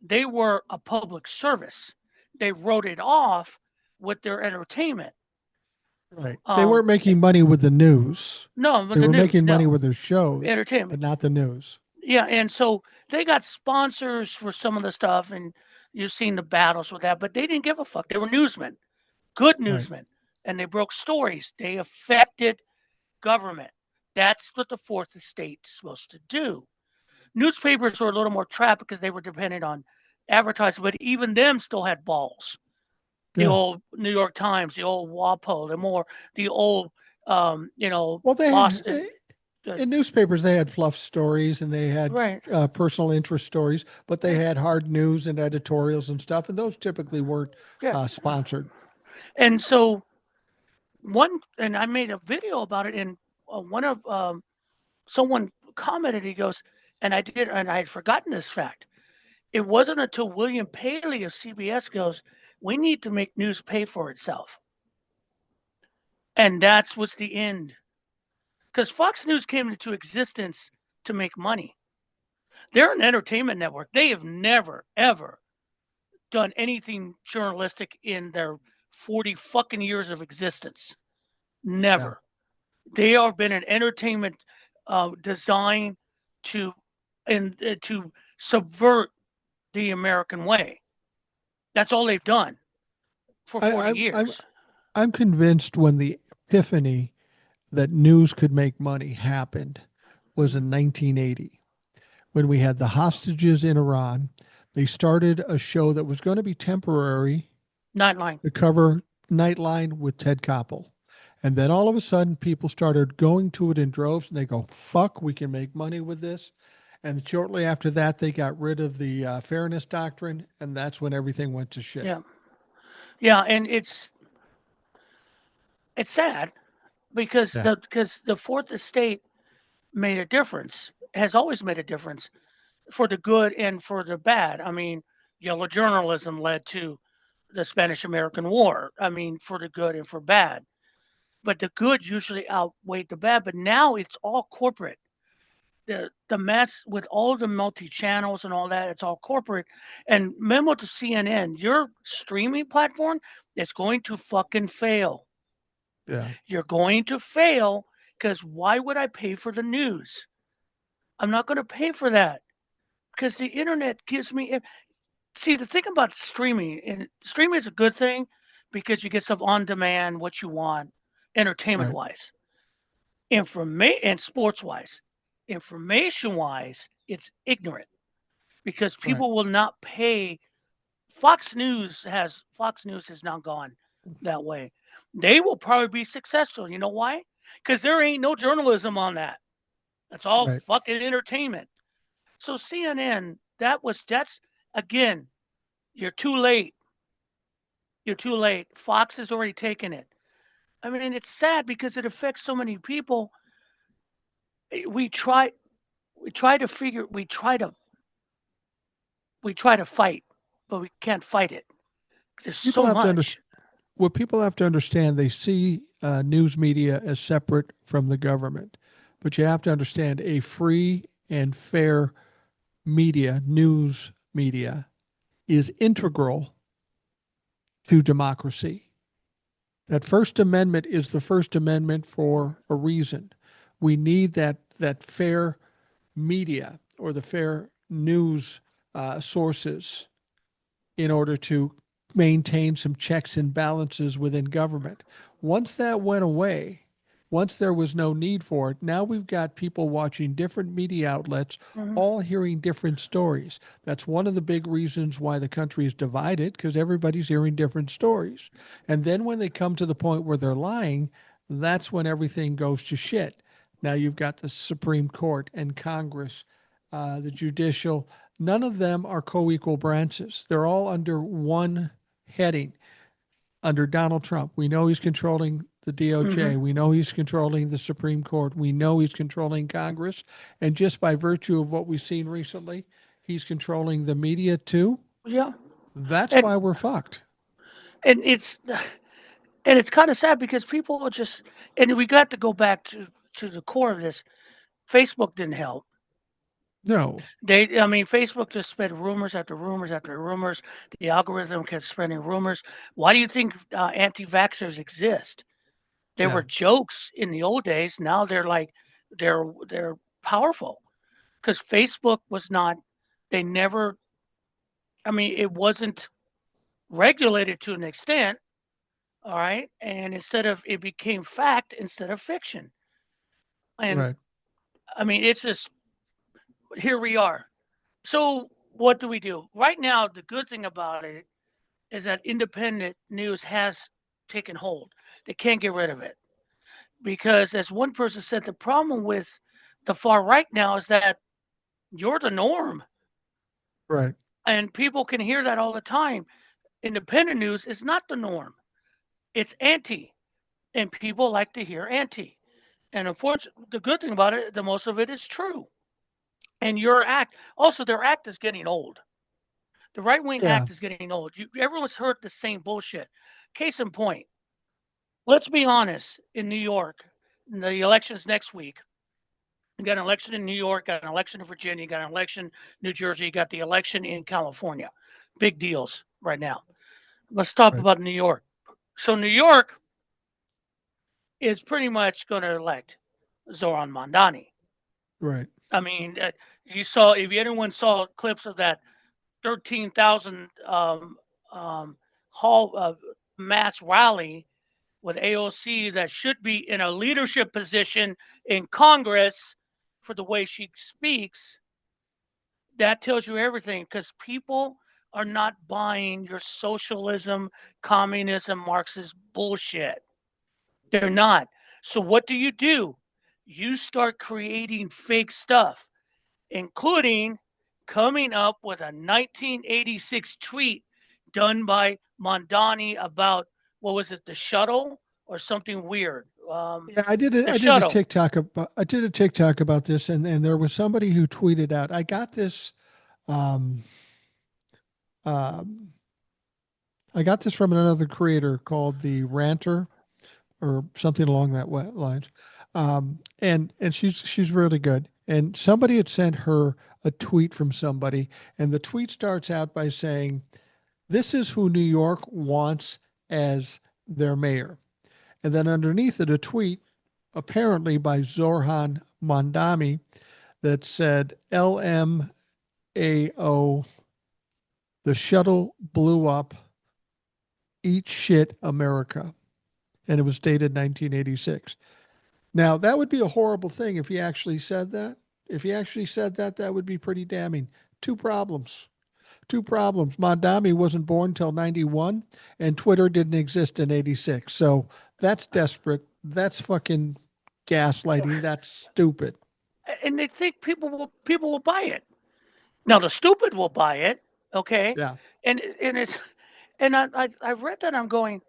They were a public service. They wrote it off with their entertainment. Right. They Um, weren't making money with the news. no, with They the were news, making money no with their shows, but entertainment. not the news. Yeah, and so they got sponsors for some of the stuff, and you've seen the battles with that. But they didn't give a fuck. They were newsmen, good Right. newsmen, and they broke stories. They affected government. That's what the fourth estate is supposed to do. Newspapers were a little more trapped because they were dependent on advertising, but even them still had balls. The Yeah. old New York Times, the old WAPO, the old, Well, Boston. in newspapers they had fluff stories and they had Right. personal interest stories, but they Right. had hard news and editorials and stuff, and those typically weren't Yeah. sponsored. And so and I made a video about it, and one of someone commented. He goes, and I had forgotten this fact. It wasn't until William Paley of CBS goes, "We need to make news pay for itself," and that's what's the end. Because Fox News came into existence to make money. They're an entertainment network. They have never ever done anything journalistic in their 40 fucking years of existence. Yeah. Never. They have been an entertainment designed to to subvert the American way. That's all they've done for I, 40 I'm years. I'm convinced when the epiphany that news could make money happened was Mm-hmm. in 1980 when we had the hostages in Iran. They started a show that was going to be temporary Nightline. to cover Nightline with Ted Koppel. And then all of a sudden, people started going to it in droves, and they go, fuck, we can make money with this. And shortly after that, they got rid of the fairness doctrine, and that's when everything went to shit. Yeah. Yeah, and it's sad Yeah, because the fourth estate made a difference, has always made a difference for the good and for the bad. I mean, yellow journalism led to the Spanish American War. I mean, for the good and for bad. But the good usually outweighed the bad. But now it's all corporate. The mess with all the multi channels and all that, it's all corporate. And memo to CNN, your streaming platform is going to fucking fail. yeah, You're going to fail because why would I pay for the news? I'm not going to pay for that because the internet gives me. See, the thing about streaming, and streaming is a good thing because you get stuff on demand, what you want, entertainment right, wise, information and sports wise. Information wise, it's ignorant because right. people will not pay. Fox News has now gone that way. They will probably be successful. You know why? Because there ain't no journalism on that. That's all Right. fucking entertainment. So CNN, that's again, you're too late. You're too late. Fox has already taken it. I mean, it's sad because it affects so many people. We try we try to figure we try to fight, but we can't fight it. There's People so have to much. understand. What people have to understand, they see news media as separate from the government, but you have to understand a free and fair media, news media, is integral to democracy. That First Amendment is the First Amendment for a reason. We need that fair media or the fair news sources in order to maintain some checks and balances within government. Once that went away, once there was no need for it, now we've got people watching different media outlets, Mhm. all hearing different stories. That's one of the big reasons why the country is divided, because everybody's hearing different stories. And then when they come to the point where they're lying, that's when everything goes to shit. Now you've got the Supreme Court and Congress, the judicial. None of them are co equal branches. They're all under one heading under Donald Trump. We know he's controlling the Mhm. DOJ. We know he's controlling the Supreme Court. We know he's controlling Congress. And just by virtue of what we've seen recently, he's controlling the media too. Yeah. That's And why we're fucked. and it's and it's kind of sad because people are just and we got to go back to the core of this. Facebook didn't help. No. I mean, Facebook just spread rumors after rumors after rumors. The algorithm kept spreading rumors. Why do you think anti-vaxxers exist? They were Yeah. jokes in the old days. Now they're like they're powerful because Facebook was not. They never. I mean, it wasn't regulated to an extent. All right, and instead of it became fact instead of fiction. And Right. I mean, it's just here we are. So what do we do right now? The good thing about it is that independent news has taken hold. They can't get rid of it because, as one person said, the problem with the far right now is that you're the norm, Right. and people can hear that all the time. Independent news is not the norm; it's anti, and people like to hear anti. And unfortunately, the good thing about it, the most of it is true. And your act, also, their act is getting old. The right wing Yeah. act is getting old. Everyone's heard the same bullshit. Case in point, let's be honest. In New York, the elections next week. You got an election in New York, got an election in Virginia, got an election in New Jersey, got the election in California. Big deals right now. Let's talk Right. about New York. So New York is pretty much going to elect Zoran Mondani. Right. I mean, you saw if anyone saw clips of that 13,000 hall mass rally with AOC that should be in a leadership position in Congress for the way she speaks, That tells you everything because people are not buying your socialism, communism, Marxist bullshit. They're not. So what do? You start creating fake stuff, including coming up with a 1986 tweet done by Mondani about what was it, the shuttle or something weird? Yeah, The I did a shuttle. TikTok about this, and there was somebody who tweeted out, I got this um um I got this from another creator called the Ranter or something along that lines. And she's really good. And somebody had sent her a tweet from somebody, and the tweet starts out by saying, "This is who New York wants as their mayor." And then underneath it, a tweet, apparently by Zorhan Mondami, that said, "LMAO, the shuttle blew up, eat shit, America." And it was dated 1986. Now, that would be a horrible thing if he actually said that. If he actually said that, that would be pretty damning. Two problems. Two problems. Mondami wasn't born till 91, and Twitter didn't exist in 86. So that's desperate. That's fucking gaslighting. That's stupid. And they think people will buy it. Now the stupid will buy it, okay? Yeah. And it's and I read that I'm going,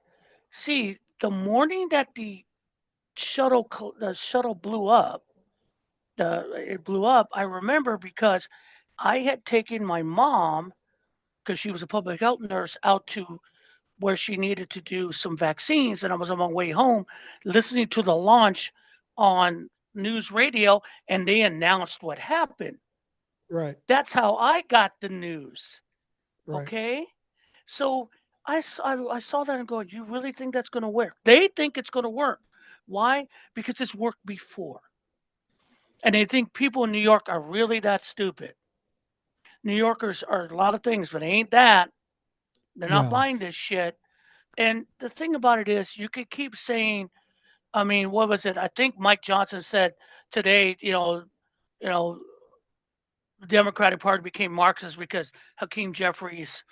see, the morning that the shuttle blew up, it blew up. I remember because I had taken my mom because she was a public health nurse out to where she needed to do some vaccines, and I was on my way home listening to the launch on news radio, and they announced what happened. Right. That's how I got the news. Right. Okay, so I saw that and going, you really think that's going to work? They think it's going to work. Why? Because it's worked before. And they think people in New York are really that stupid. New Yorkers are a lot of things, but they ain't that. They're not Well, buying this shit. And the thing about it is, you could keep saying, I mean, what was it? I think Mike Johnson said today, you know, the Democratic Party became Marxist because Hakeem Jeffries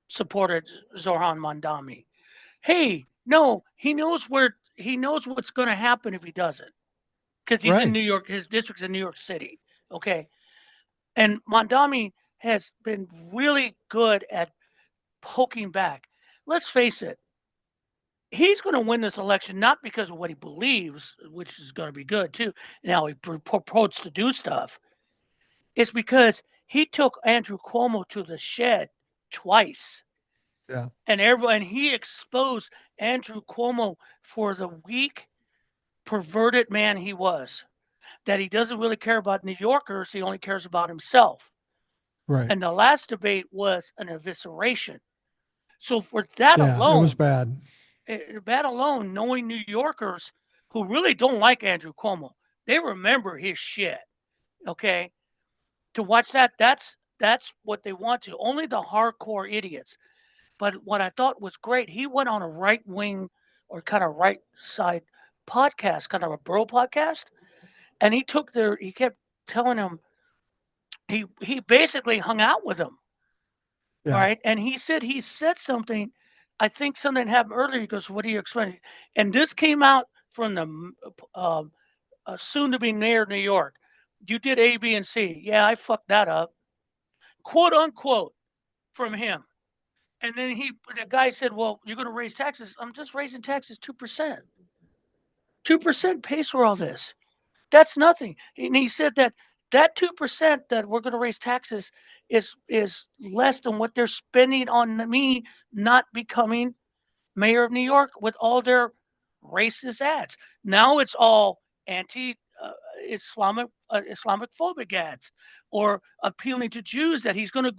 supported Zoran Mandami. Hey, no, he knows what's going to happen if he doesn't because he's in right. New York. His district's in New York City. Okay, and Mandami has been really good at poking back. Let's face it, he's going to win this election not because of what he believes, which is going to be good too, and how he purports to do stuff. It's because he took Andrew Cuomo to the shed twice, Yeah. and everyone he exposed Andrew Cuomo for the weak, perverted man he was. That he doesn't really care about New Yorkers; he only cares about himself. Right. And the last debate was an evisceration. So for that Yeah. It was alone, bad. that alone, knowing New Yorkers who really don't like Andrew Cuomo, they remember his shit. Okay, to watch that's what they want to. Only the hardcore idiots. But what I thought was great, he went on a right wing or kind of right side podcast, kind of a bro podcast, and he kept telling him he basically hung out with him. All Yeah. right, and he said something. I think something happened earlier. He goes, "What are you expecting?" And this came out from the soon to be mayor of New York. You did A, B, and C. Yeah, I fucked that up, quote unquote, from him. And then the guy said, "Well, you're going to raise taxes." I'm just raising taxes 2%. 2% pays for all this. That's nothing. And he said that 2% that we're going to raise taxes is less than what they're spending on me not becoming mayor of New York with all their racist ads. Now it's all anti Islamic phobic ads, or appealing to Jews that he's gonna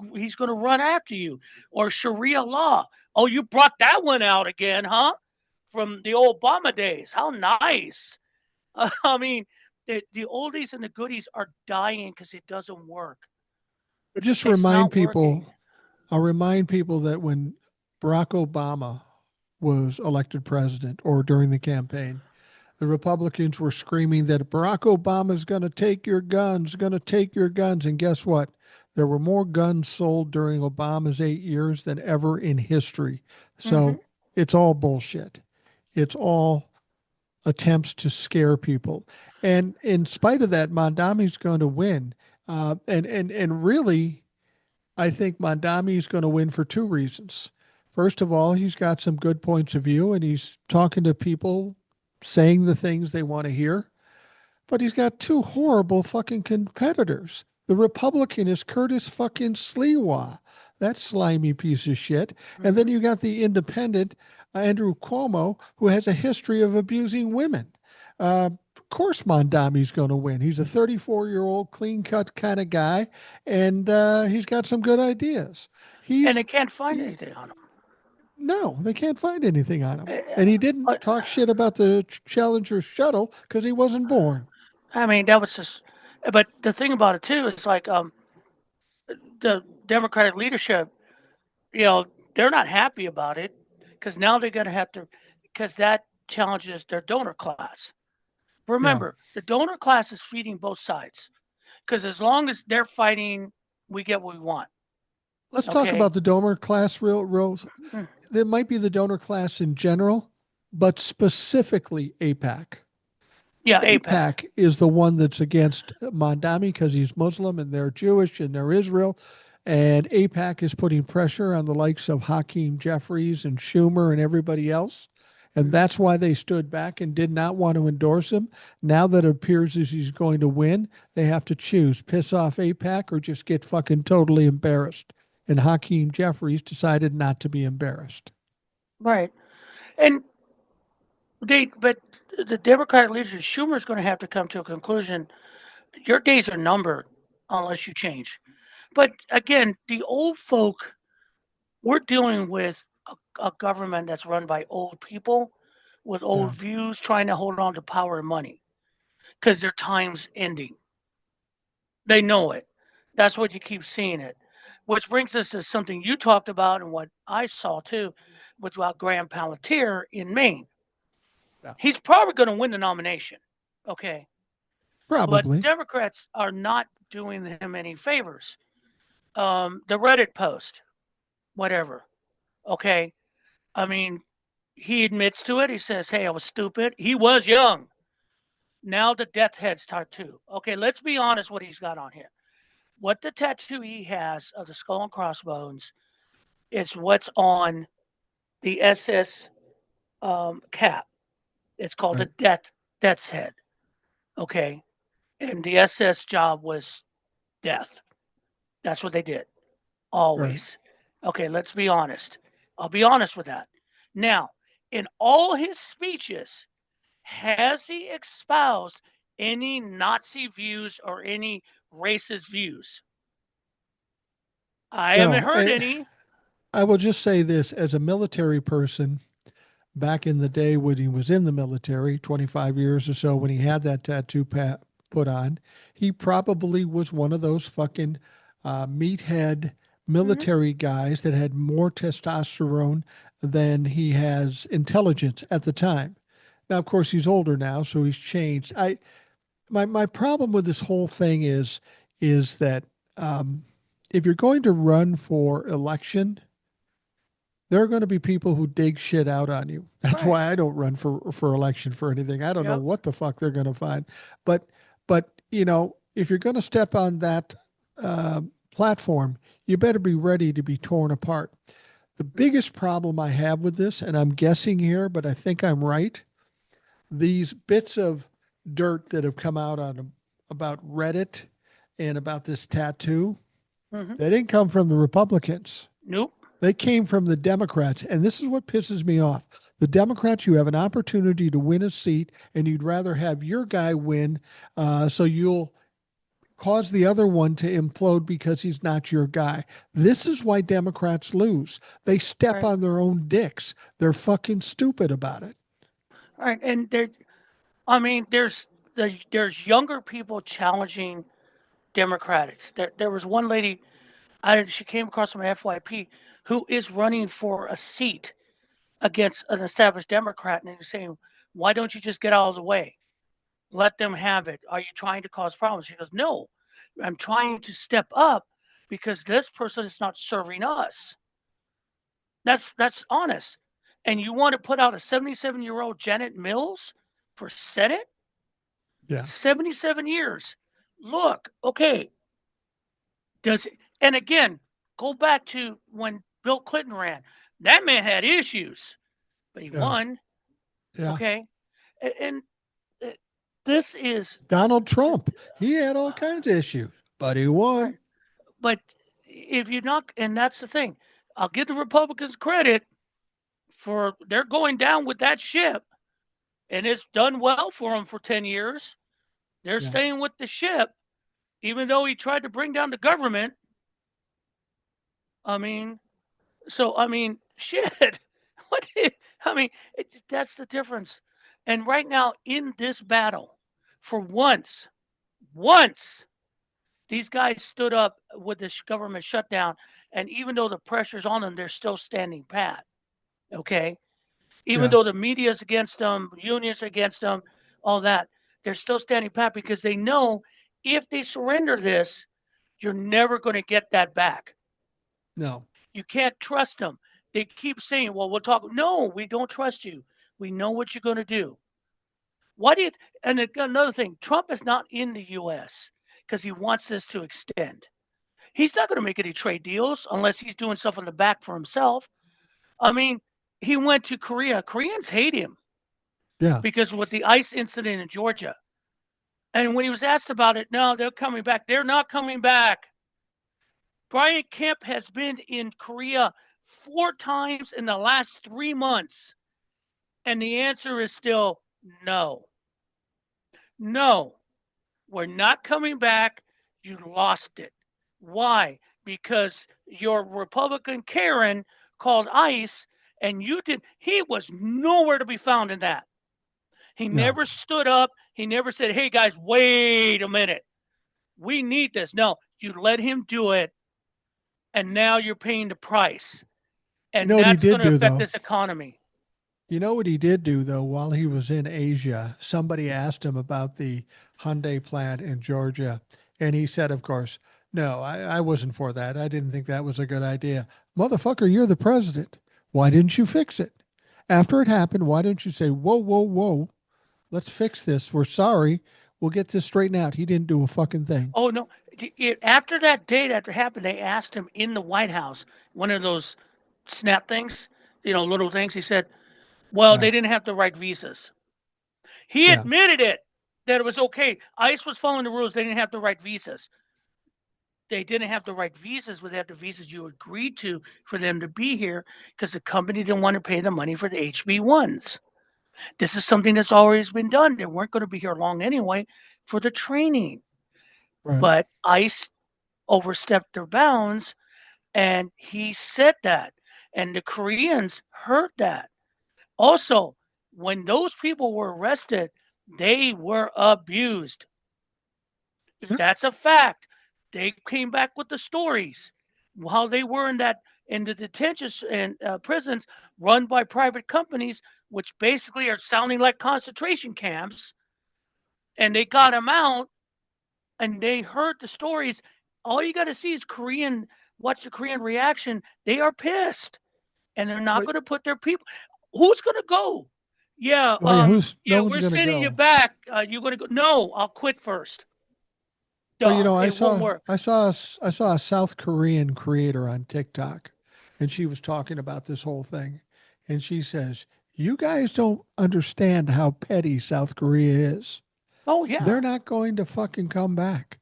run after you, or Sharia law. Oh, you brought that one out again, huh? From the Obama days. How nice. I mean, the oldies and the goodies are dying because it doesn't work. But just It's remind not working. people, I'll remind people that when Barack Obama was elected president or during the campaign, The Republicans were screaming that Barack Obama is going to take your guns, going to take your guns. And guess what? There were more guns sold during Obama's 8 years than ever in history. Mm-hmm. So it's all bullshit. It's all attempts to scare people. And in spite of that, Mondami's going to win. And really, I think Mondami is going to win for two reasons. First of all, he's got some good points of view and he's talking to people, saying the things they want to hear. But he's got two horrible fucking competitors. The Republican is Curtis fucking Sliwa, that slimy piece of shit. And then Mm-hmm. you got the independent Andrew Cuomo, who has a history of abusing women. Of course, Mondami's going to win. He's a 34-year-old, clean cut kind of guy, and he's got some good ideas. And He's they can't find he, anything on no, they can't find anything on him. him. And he didn't Uh, talk shit about the Challenger shuttle because he wasn't born. I mean, that was just. But the thing about it too is like the Democratic leadership, you know, they're not happy about it because now they're going to have to, because that challenges their donor class. Yeah. Remember, the donor class is feeding both sides because as long as they're fighting, we get what we want. Let's talk Okay. about the donor class real. Mm. There might be the donor class in general, but specifically APAC. Yeah, APAC. APAC is the one that's against Mondami because he's Muslim and they're Jewish and they're Israel. And APAC is putting pressure on the likes of Hakeem Jeffries and Schumer and everybody else. And Mm-hmm. that's why they stood back and did not want to endorse him. Now that it appears as he's going to win, they have to choose piss off APAC or just get fucking totally embarrassed. And Hakeem Jeffries decided not to be embarrassed. Right. And but the Democratic leadership, Schumer is going to have to come to a conclusion. Your days are numbered unless you change. But again, the old folk, we're dealing with a government that's run by old people with Yeah. old views trying to hold on to power and money because their time's ending. They know it. That's what you keep seeing it. Which brings us to something you talked about and what I saw too, with about Graham Palantir in Maine. Yeah. He's probably going to win the nomination. Okay. But Probably. Democrats are not doing him any favors. The Reddit post, whatever. Okay. I mean, he admits to it. He says, "Hey, I was stupid." He was young. Now the death head's tattoo. Okay, let's be honest. What he's got on here, what the tattoo he has of the skull and crossbones, is what's on the SS cap. It's called Right. the death's head. Okay, and the SS job was death. That's what they did Right. always. Okay, let's be honest. I'll be honest with that. Now, in all his speeches, has he espoused any Nazi views or any racist views? I haven't No. heard any. I will just say this as a military person, back in the day when he was in the military, 25 years or so, when he had that put on, he probably was one of those fucking meathead Mm-hmm. military guys that had more testosterone than he has intelligence at the time. Now, of course, he's older now, so he's changed. My problem with this whole thing is that um, if you're going to run for election, there are going to be people who dig shit out on you. That's Right. why I don't run for election for anything. I don't know Yep. what the fuck they're going to find. But if you're going to step on that uh, platform, you better be ready to be torn apart. The biggest problem I have with this, and I'm guessing here, but I think I'm right, these bits of dirt that have come out on about Reddit and about this tattoo, Mm-hmm. they didn't come from the Republicans. Nope. They came from the Democrats. And this is what pisses me off. The Democrats, you have an opportunity to win a seat, and you'd rather have your guy win so you'll cause the other one to implode because he's not your guy. This is why Democrats lose. They step Right. on their own dicks. They're fucking stupid about it. Right. And there, I mean, there's younger people challenging Democrats. There was one lady, she came across my FYP, who is running for a seat against an established Democrat, and they're saying, Why don't you just get out of the way? Let them have it. Are you trying to cause problems? She goes, no, I'm trying to step up because this person is not serving us. That's honest. And you want to put out a 77-year-old Janet Mills for Senate? Yeah. 77 years. Look, okay, does and again, go back to when Bill Clinton ran. That man had issues, but he Yeah. won. Yeah. Okay, and this is Donald Trump, he had all kinds of issues, but he right. won. But if you're not, and that's the thing, I'll give the Republicans credit for they're going down with that ship, and it's done well for them for 10 years. They're Yeah. staying with the ship, even though he tried to bring down the government. I mean, I mean, shit. What? I mean, that's the difference. And right now, in this battle, for once, these guys stood up with this government shutdown, and even though the pressure's on them, they're still standing pat. Okay, even Yeah. though the media's against them, unions against them, all that, they're still standing pat because they know if they surrender this, you're never going to get that back. No. You can't trust them. They keep saying, well, we'll talk. No, we don't trust you. We know what you're going to do. Why do you? And another thing, Trump is not in the U.S. because he wants this to extend. He's not going to make any trade deals unless he's doing stuff in the back for himself. I mean, he went to Korea. Koreans hate him Yeah. because with the ICE incident in Georgia. And when he was asked about it, no, they're coming back. They're not coming back. Brian Kemp has been in Korea 4 times in the last 3 months. And the answer is still no. No, we're not coming back. You lost it. Why? Because your Republican Karen called ICE and you did. He was nowhere to be found in that. He No. never stood up. He never said, hey guys, wait a minute. We need this. No, you let him do it. And now you're paying the price. You know And what he that's did going to do affect though? this economy. You know what he did do though while he was in Asia? Somebody asked him about the Hyundai plant in Georgia, and he said, of course, no, I wasn't for that. I didn't think that was a good idea. Motherfucker, you're the president. Why didn't you fix it? After it happened, why didn't you say, whoa, whoa, whoa, let's fix this. We're sorry. We'll get this straightened out. He didn't do a fucking thing. Oh, no. After that date, after it happened, they asked him in the White House, one of those snap things, little things. He said, well, Yeah. they didn't have the right visas. He Yeah. admitted it, that it was okay. ICE was following the rules. They didn't have the right visas. They didn't have the right visas, but they had the visas you agreed to for them to be here because the company didn't want to pay the money for the HB1s. This is something that's always been done. They weren't going to be here long anyway for the training. Right. But ICE overstepped their bounds, and he said that. And the Koreans heard that. Also, when those people were arrested, they were abused. Yeah. That's a fact. They came back with the stories while they were in the detention and prisons run by private companies, which basically are sounding like concentration camps. And they got them out, and they heard the stories. All you got to see is watch the Korean reaction. They are pissed, and they're not But going to put their people. Who's going to go? Yeah, oh yeah, who's no one's we're gonna sending you go. back. You going to go? No, I'll quit first. Well, It won't work. I saw a South Korean creator on TikTok, and she was talking about this whole thing, and she says, "You guys don't understand how petty South Korea is. Oh yeah, They're not going to fucking come back.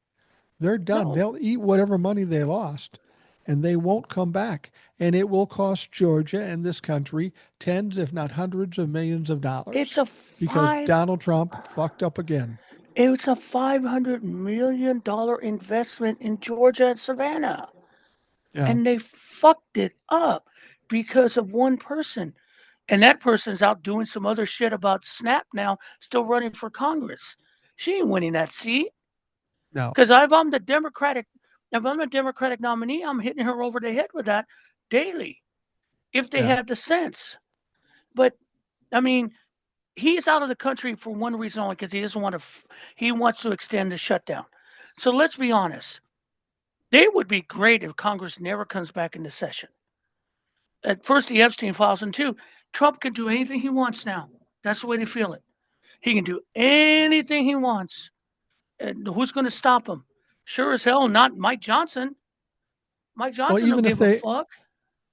They're done. no, They'll eat whatever money they lost, and they won't come back. And it will cost Georgia and this country tens, if not hundreds of millions of it's dollars a because five. Donald Trump fucked up again." It's a $500 million investment in Georgia and Savannah, Yeah, and they fucked it up because of one person. And that person's out doing some other shit about Snap now, still running for Congress. She ain't winning that seat no, because if I'm a Democratic nominee, I'm hitting her over the head with that daily if they yeah, had the sense. But I mean, he's out of the country for one reason only, because he doesn't want to. He wants to extend the shutdown. So let's be honest. They would be great if Congress never comes back into session. At first, the Epstein files, and two, Trump can do anything he wants now. That's the way they feel it. He can do anything he wants. And who's going to stop him? Sure as hell, not Mike Johnson. Mike Well, Johnson don't give a fuck.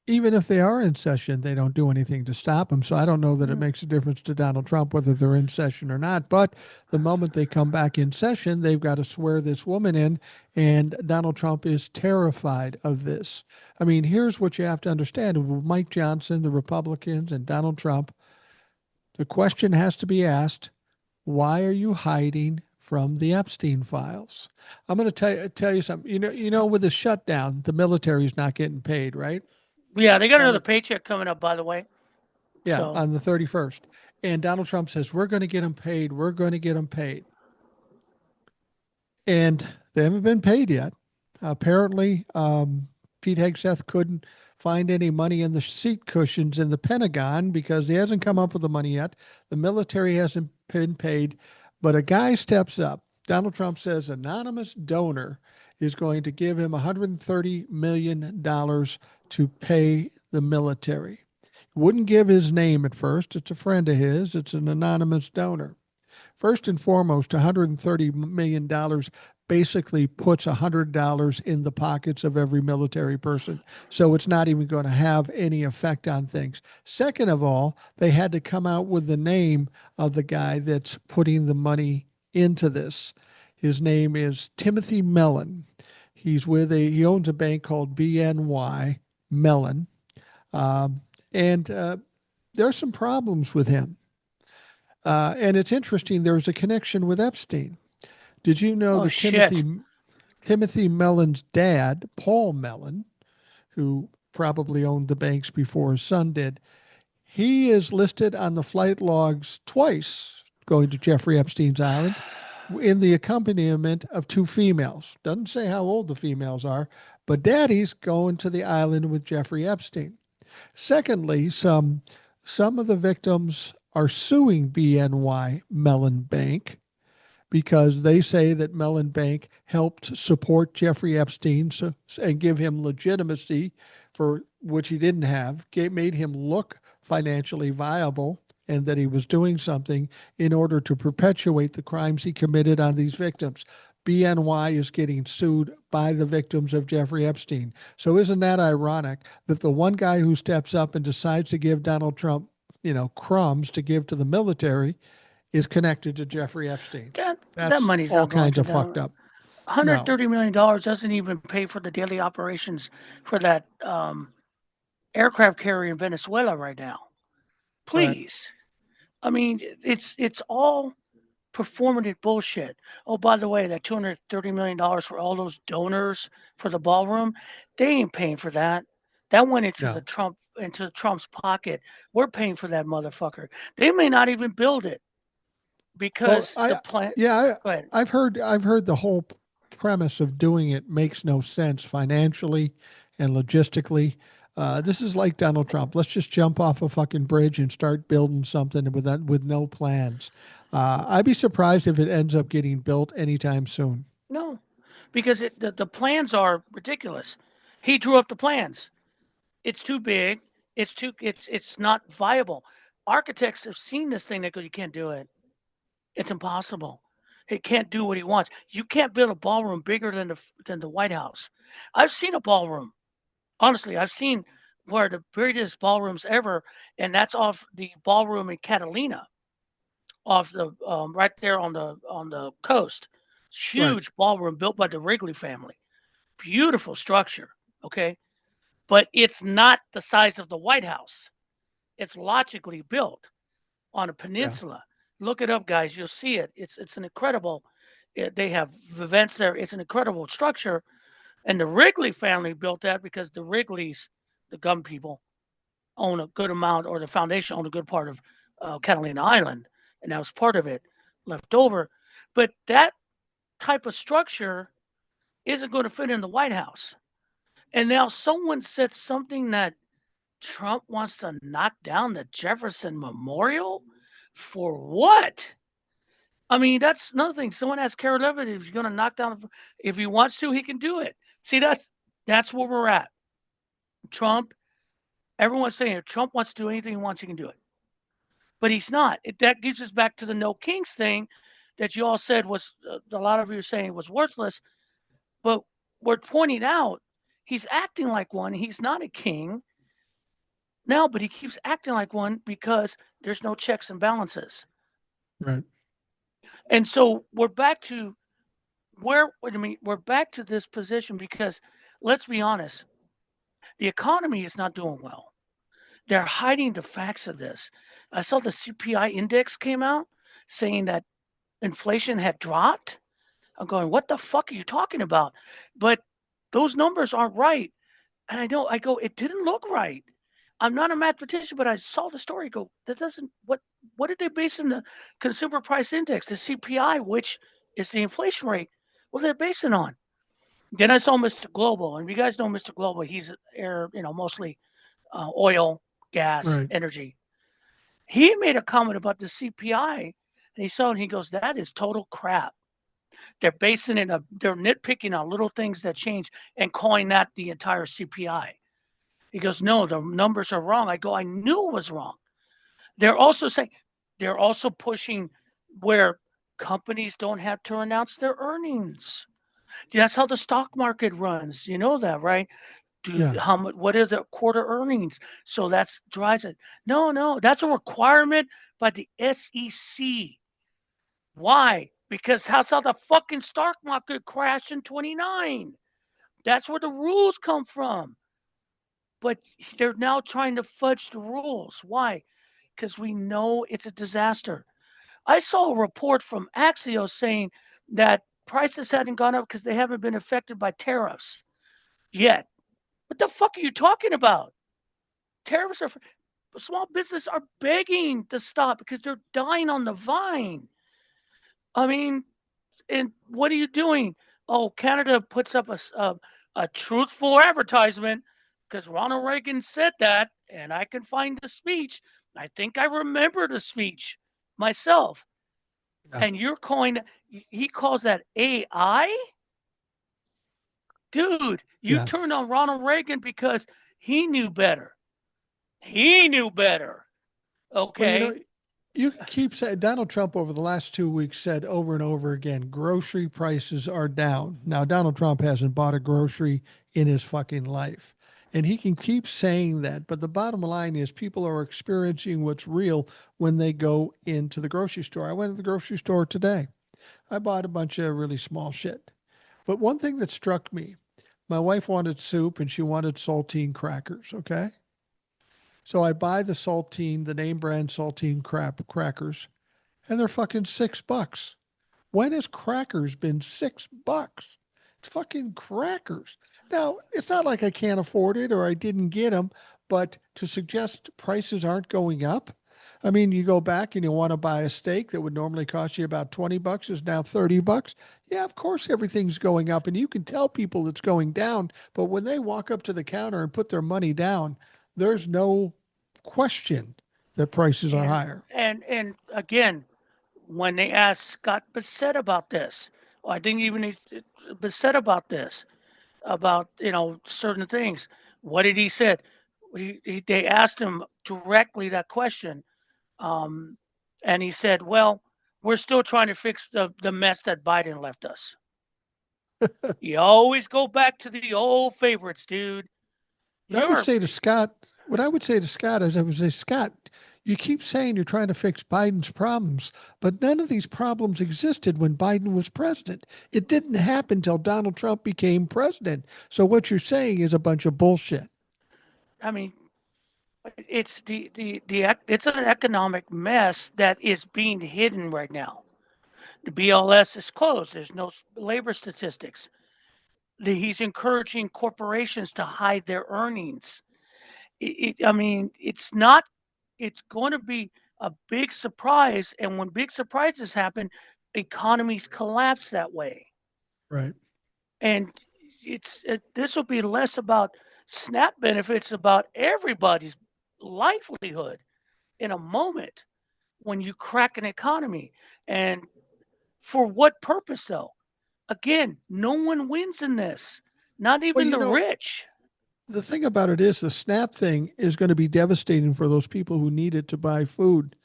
even if they are in session, they don't do anything to stop them. So I don't know that it Mm. makes a difference to Donald Trump whether they're in session or not. But the moment they come back in session, they've got to swear this woman in. And Donald Trump is terrified of this. I mean, here's what you have to understand: Mike Johnson, the Republicans, and Donald Trump, the question has to be asked: why are you hiding from the Epstein files? I'm going to tell you something. With the shutdown, the military's not getting paid, right? Yeah, they got another Donald, paycheck coming up, by the way. yeah, So on the 31st. And Donald Trump says, we're going to get them paid. We're going to get them paid. And they haven't been paid yet. Apparently, Pete Hegseth couldn't find any money in the seat cushions in the Pentagon because he hasn't come up with the money yet. The military hasn't been paid. But a guy steps up. Donald Trump says anonymous donor is going to give him $130 million to pay the military. Wouldn't give his name at first. It's a friend of his. It's an anonymous donor. First and foremost, $130 million basically puts $100 in the pockets of every military person. So it's not even going to have any effect on things. Second of all, they had to come out with the name of the guy that's putting the money into this. His name is Timothy Mellon. He owns a bank called BNY Mellon. Um, and there's some problems with him. And it's interesting. There was a connection with Epstein. Did you know oh that shit. Timothy Mellon's dad, Paul Mellon, who probably owned the banks before his son did, he is listed on the flight logs twice going to Jeffrey Epstein's island in the accompaniment of two females. Doesn't say how old the females are, but daddy's going to the island with Jeffrey Epstein. Secondly, some of the victims are suing BNY Mellon Bank because they say that Mellon Bank helped support Jeffrey Epstein and give him legitimacy for which he didn't have, made him look financially viable, and that he was doing something in order to perpetuate the crimes he committed on these victims. BNY is getting sued by the victims of Jeffrey Epstein. So isn't that ironic that the one guy who steps up and decides to give Donald Trump, crumbs to give to the military is connected to Jeffrey Epstein? That That's money's all not going kinds to of fucked them. up. No. $130 million doesn't even pay for the daily operations for that aircraft carrier in Venezuela right now. Right. Please. I mean, it's all performative bullshit. Oh, by the way, that $230 million for all those donors for the ballroom, they ain't paying for that. That went No. into Trump's pocket. We're paying for that motherfucker. They may not even build it Well, because the I plant. yeah, Go ahead. I've heard the whole premise of doing it makes no sense financially and logistically. This is like Donald Trump. Let's just jump off a fucking bridge and start building something with no plans. I'd be surprised if it ends up getting built anytime soon. No, because the plans are ridiculous. He drew up the plans. It's too big. It's not viable. Architects have seen this thing. They go, you can't do it. It's impossible. He can't do what he wants. You can't build a ballroom bigger than the White House. I've seen a ballroom. Honestly, I've seen where the greatest ballrooms ever, and that's off the ballroom in Catalina, off the right there on the coast. It's Right. huge ballroom built by the Wrigley family. Beautiful structure. Okay, but it's not the size of the White House. It's logically built on a Yeah. peninsula. Look it up, guys. You'll see it. It's an incredible. They have events there. It's an incredible structure, and the Wrigley family built that because the Wrigleys, the gum people, own a good amount, or the foundation owned a good part of Catalina Island, and that was part of it left over. But that type of structure isn't going to fit in the White House. And now someone said something that Trump wants to knock down the Jefferson Memorial. For what? I mean, that's another thing. Someone has Carol Levitt. If he's going to knock down, if he wants to, he can do it. See, that's where we're at. Trump. Everyone's saying if Trump wants to do anything he wants, he can do it, but he's not. That gives us back to the no kings thing that you all said was a lot of you are saying was worthless. But we're pointing out he's acting like one. He's not a king now, but he keeps acting like one because there's no checks and balances. Right. And so we're back to we're back to this position because let's be honest, the economy is not doing well. They're hiding the facts of this. I saw the CPI index came out saying that inflation had dropped. I'm going, what the fuck are you talking about? But those numbers aren't right. And I go, it didn't look right. I'm not a mathematician, but I saw the story. Go, that doesn't what did they base in the consumer price index, the CPI, which is the inflation rate? What are they basing on? Then I saw Mr. Global, and you guys know Mr. Global. He's air, mostly oil, gas, Right. energy. He made a comment about the CPI, and he saw it, and he goes, "That is total crap." They're basing it they're nitpicking on little things that change and calling that the entire CPI. He goes, "No, the numbers are wrong." I go, "I knew it was wrong." They're also saying they're also pushing where companies don't have to announce their earnings. That's how the stock market runs. You know that, right? Yeah. How much? What are the quarter earnings? So that's drives it. No, no, that's a requirement by the SEC. Why? Because that's how the fucking stock market crashed in 29. That's where the rules come from. But they're now trying to fudge the rules. Why? Because we know it's a disaster. I saw a report from Axios saying that prices hadn't gone up because they haven't been affected by tariffs yet. What the fuck are you talking about? Tariffs are small business are begging to stop because they're dying on the vine. I mean, and what are you doing? Oh, Canada puts up a truthful advertisement because Ronald Reagan said that, and I can find the speech. I think I remember the speech myself. Yeah. And you're calling he calls that AI? Dude, you Yeah. turned on Ronald Reagan because he knew better. He knew better. Well, Okay. you keep saying Donald Trump over the last 2 weeks said over and over again, grocery prices are down. Now, Donald Trump hasn't bought a grocery in his fucking life. And he can keep saying that. But the bottom line is people are experiencing what's real when they go into the grocery store. I went to the grocery store today. I bought a bunch of really small shit. But one thing that struck me, my wife wanted soup and she wanted saltine crackers. Okay. So I buy the saltine, the name brand saltine crackers, and they're fucking $6. When has crackers been $6? It's fucking crackers. Now, it's not like I can't afford it or I didn't get them, but to suggest prices aren't going up. I mean, you go back and you want to buy a steak that would normally cost you about $20 is now $30. Yeah, of course everything's going up and you can tell people it's going down, but when they walk up to the counter and put their money down, there's no question that prices are And higher. and again, when they asked Scott Bissett about this, well, I think even Bissett about this, about certain things. What did he said? They asked him directly that question, um, and he said, "Well, we're still trying to fix the mess that Biden left us." You always go back to the old favorites, dude. What I would You're say to Scott, what I would say to Scott is, I would say, Scott, you keep saying you're trying to fix Biden's problems, but none of these problems existed when Biden was president. It didn't happen until Donald Trump became president. So what you're saying is a bunch of bullshit. I mean, it's it's an economic mess that is being hidden right now. The BLS is closed. There's no labor statistics. He's encouraging corporations to hide their earnings. I mean, it's not. It's going to be a big surprise, and when big surprises happen, economies collapse that way. Right. And this will be less about SNAP benefits, about everybody's livelihood in a moment. when you crack an economy. And for what purpose, though? Again, no one wins in this, not Well, even the rich. the thing about it is the SNAP thing is going to be devastating for those people who need it to buy food.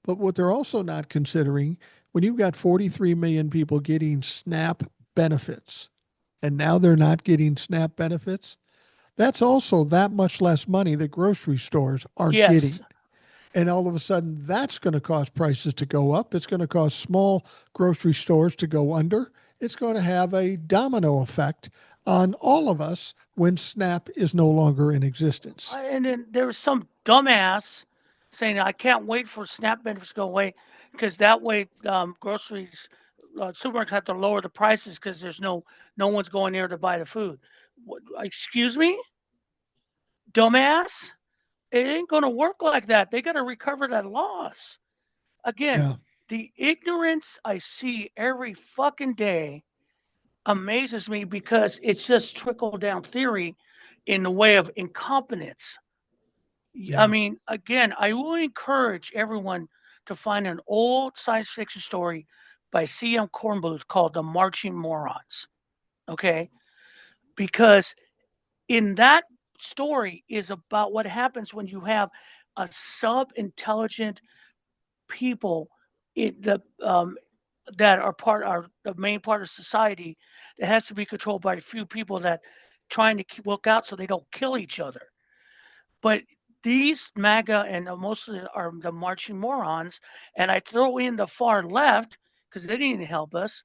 But what they're also not considering, when you've got 43 million people getting SNAP benefits, and now they're not getting SNAP benefits, that's also that much less money that grocery stores aren't Yes, getting. And all of a sudden, that's going to cause prices to go up. It's going to cause small grocery stores to go under. It's going to have a domino effect on all of us when SNAP is no longer in existence. and then there was some dumbass saying, "I can't wait for SNAP benefits to go away because that way groceries, supermarkets have to lower the prices because there's no one's going there to buy the food." What, excuse me, dumbass? It ain't going to work like that. They got to recover that loss. Again, Yeah, the ignorance I see every fucking day amazes me because it's just trickle down theory in the way of incompetence. I yeah, mean, again, I will encourage everyone to find an old science fiction story by C.M. Kornbluth called The Marching Morons. Okay? Because in that story is about what happens when you have a sub-intelligent people in the that are the main part of society that has to be controlled by a few people that trying to look out so they don't kill each other. But these MAGA and mostly are the marching morons, and I throw in the far left because they didn't help us.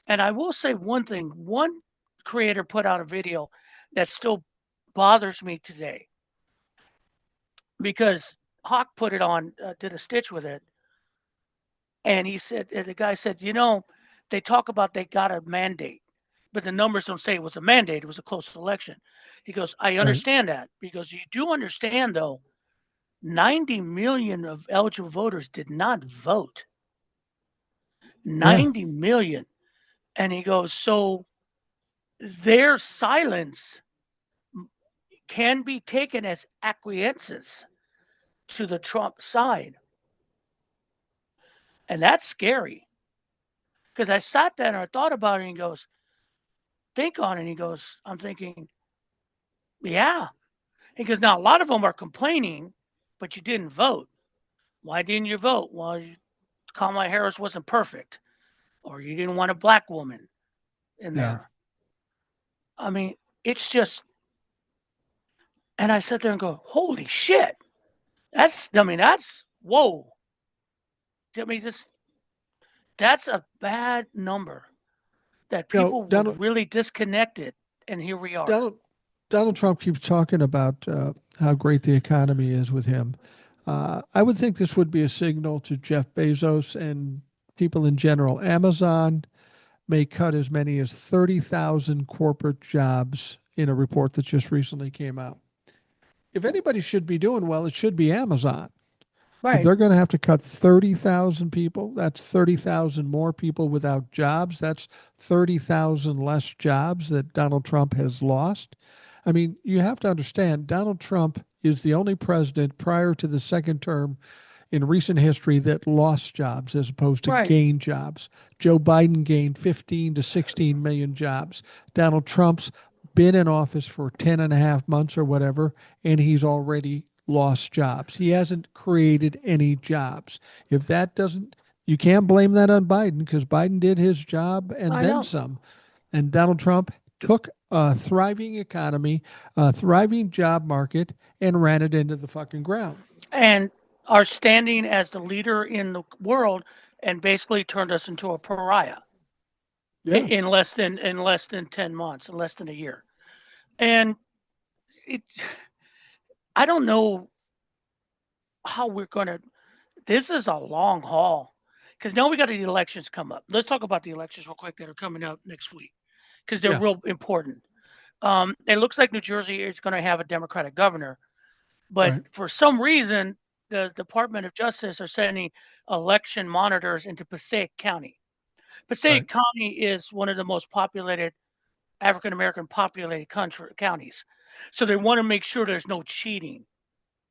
And I will say one thing: one creator put out a video that still bothers me today because Hawk put it on, did a stitch with it, and he said, the guy said, they talk about they got a mandate, but the numbers don't say it was a mandate. It was a close election. He goes, I right. understand that because you do understand though, 90 million of eligible voters did not vote. Yeah, 90 million. And he goes, so their silence can be taken as acquiescence to the Trump side. And that's scary because I sat there and I thought about it and he goes, think on it. And he goes, I'm thinking, yeah. He goes, now a lot of them are complaining, but you didn't vote. Why didn't you vote? Well, Kamala Harris wasn't perfect, or you didn't want a black woman in yeah. there. I mean, it's just, and I sat there and go, holy shit. That's, whoa. I mean, that's a bad number that You know, people would really disconnect it. And here we are. Donald, Donald Trump keeps talking about how great the economy is with him. I would think this would be a signal to Jeff Bezos and people in general. Amazon may cut as many as 30,000 corporate jobs in a report that just recently came out. If anybody should be doing well, it should be Amazon. If Right, they're going to have to cut 30,000 people, that's 30,000 more people without jobs. That's 30,000 less jobs that Donald Trump has lost. I mean, you have to understand Donald Trump is the only president prior to the second term in recent history that lost jobs as opposed to right. gained jobs. Joe Biden gained 15 to 16 million jobs. Donald Trump's been in office for 10 and a half months or whatever, and he's already lost jobs. He hasn't created any jobs. If that doesn't, you can't blame that on Biden because Biden did his job and I then know. some. And Donald Trump took a thriving economy, a thriving job market, and ran it into the fucking ground. And are standing as the leader in the world and basically turned us into a pariah Yeah. in less than 10 months, in less than a year. And it, I don't know how we're going to, this is a long haul because now we got the elections come up. Let's talk about the elections real quick that are coming up next week because they're Yeah. real important. It looks like New Jersey is going to have a Democratic governor, but Right. for some reason, the Department of Justice are sending election monitors into Passaic County. Right. Passaic County is one of the most populated African American populated counties, so they want to make sure there's no cheating.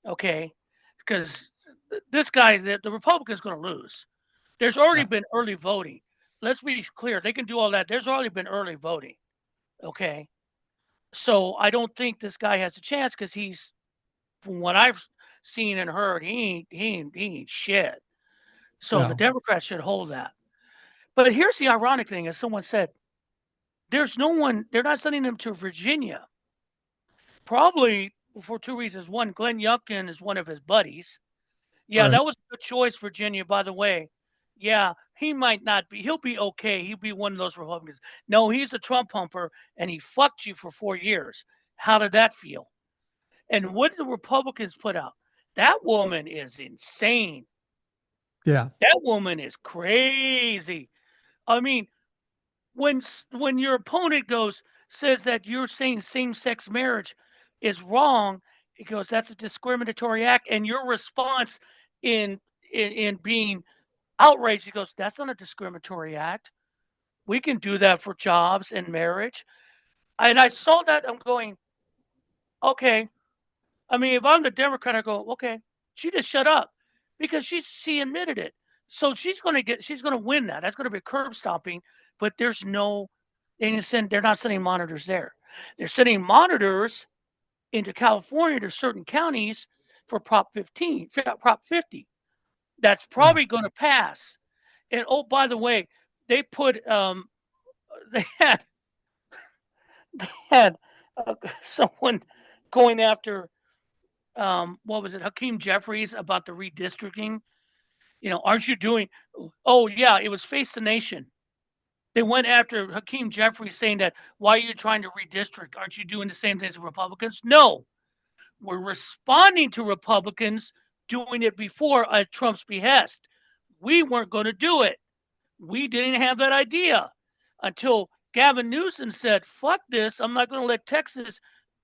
Okay, because this guy, the Republican's going to lose. There's already Yeah. been early voting. Let's be clear. They can do all that. There's already been early voting. Okay. So I don't think this guy has a chance because he's, from what I've seen and heard, he ain't shit. So the No. Democrats should hold that. But here's the ironic thing, as someone said, there's no one, they're not sending them to Virginia. Probably for two reasons. One, Glenn Youngkin is one of his buddies. Yeah, Right. that was a good choice, Virginia, by the way. Yeah, he might not be. He'll be okay. He'll be one of those Republicans. No, he's a Trump humper and he fucked you for 4 years. How did that feel? And what did the Republicans put out? That woman is insane. Yeah. That woman is crazy. I mean, when your opponent says that you're saying same-sex marriage is wrong, he goes, that's a discriminatory act, and your response in in being outraged, he goes, that's not a discriminatory act. We can do that for jobs and marriage. And I saw that. I'm going, okay. I mean, if I'm the Democrat, I go, okay, she just shut up because she admitted it. So she's gonna win that. That's gonna be curb stomping, but there's no they're not sending monitors there. They're sending monitors into California to certain counties for Prop 50. That's Yeah. probably gonna pass. And oh, by the way, they put they had they had someone going after what was it, Hakeem Jeffries about the redistricting. Aren't you doing? Oh yeah, it was Face the Nation. They went after Hakeem Jeffries saying that why are you trying to redistrict? Aren't you doing the same thing as Republicans? No, we're responding to Republicans doing it before at Trump's behest. We weren't going to do it. We didn't have that idea until Gavin Newsom said, fuck this. I'm not going to let Texas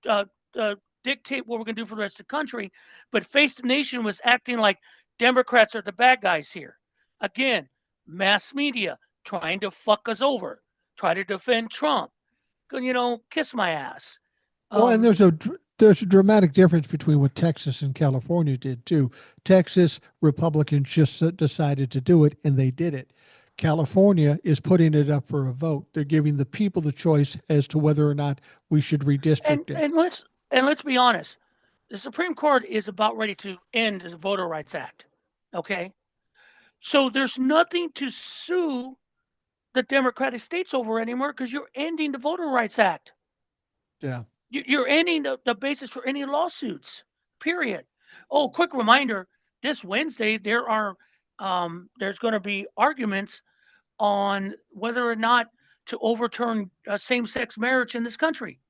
uh, uh, dictate what we're going to do for the rest of the country. But Face the Nation was acting like Democrats are the bad guys here. Again, mass media trying to fuck us over, try to defend Trump. Kiss my ass. Well, and Um, there's a dramatic difference between what Texas and California did too. Texas Republicans just decided to do it, and they did it. California is putting it up for a vote. They're giving the people the choice as to whether or not we should and redistrict it. and let's be honest. The Supreme Court is about ready to end the Voter Rights Act. Okay, so there's nothing to sue the Democratic states over anymore because you're ending the Voter Rights Act. Yeah. You're ending the basis for any lawsuits. Period. Oh, quick reminder: this Wednesday there's going to be arguments on whether or not to overturn same-sex marriage in this country,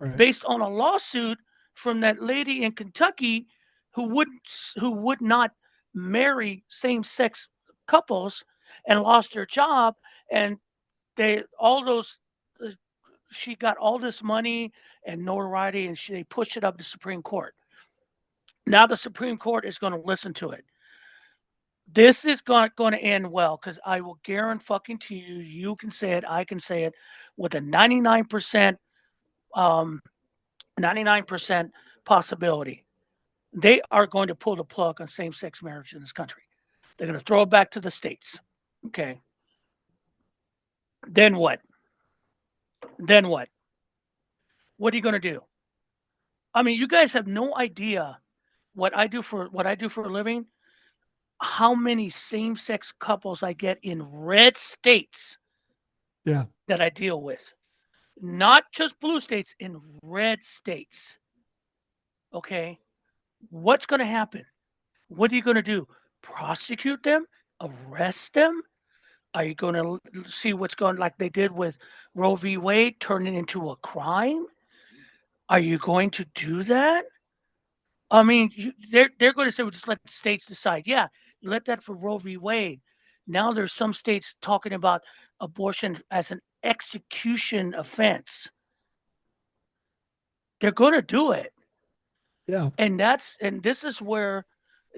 Right. based on a lawsuit from that lady in Kentucky who would not marry same-sex couples and lost her job, and they all those uh, she got all this money and notoriety, and they pushed it up to the Supreme Court. Now the Supreme Court is going to listen to it. This is going to end well because I will guarantee to you, you can say it, I can say it, with a um, 99% possibility. They are going to pull the plug on same-sex marriage in this country. They're going to throw it back to the states. Okay. Then what? Then what? What are you going to do? I mean, you guys have no idea what I do for a living. How many same-sex couples I get in red states Yeah. that I deal with, not just blue states, in red states. Okay, what's going to happen? What are you going to do? Prosecute them? Arrest them? Are you going to see what's going like they did with Roe v. Wade, turn it into a crime? Are you going to do that? I mean, they're going to say, well, just let the states decide. Yeah, you let that for Roe v. Wade. Now there's some states talking about abortion as an execution offense. They're going to do it, Yeah. and this is where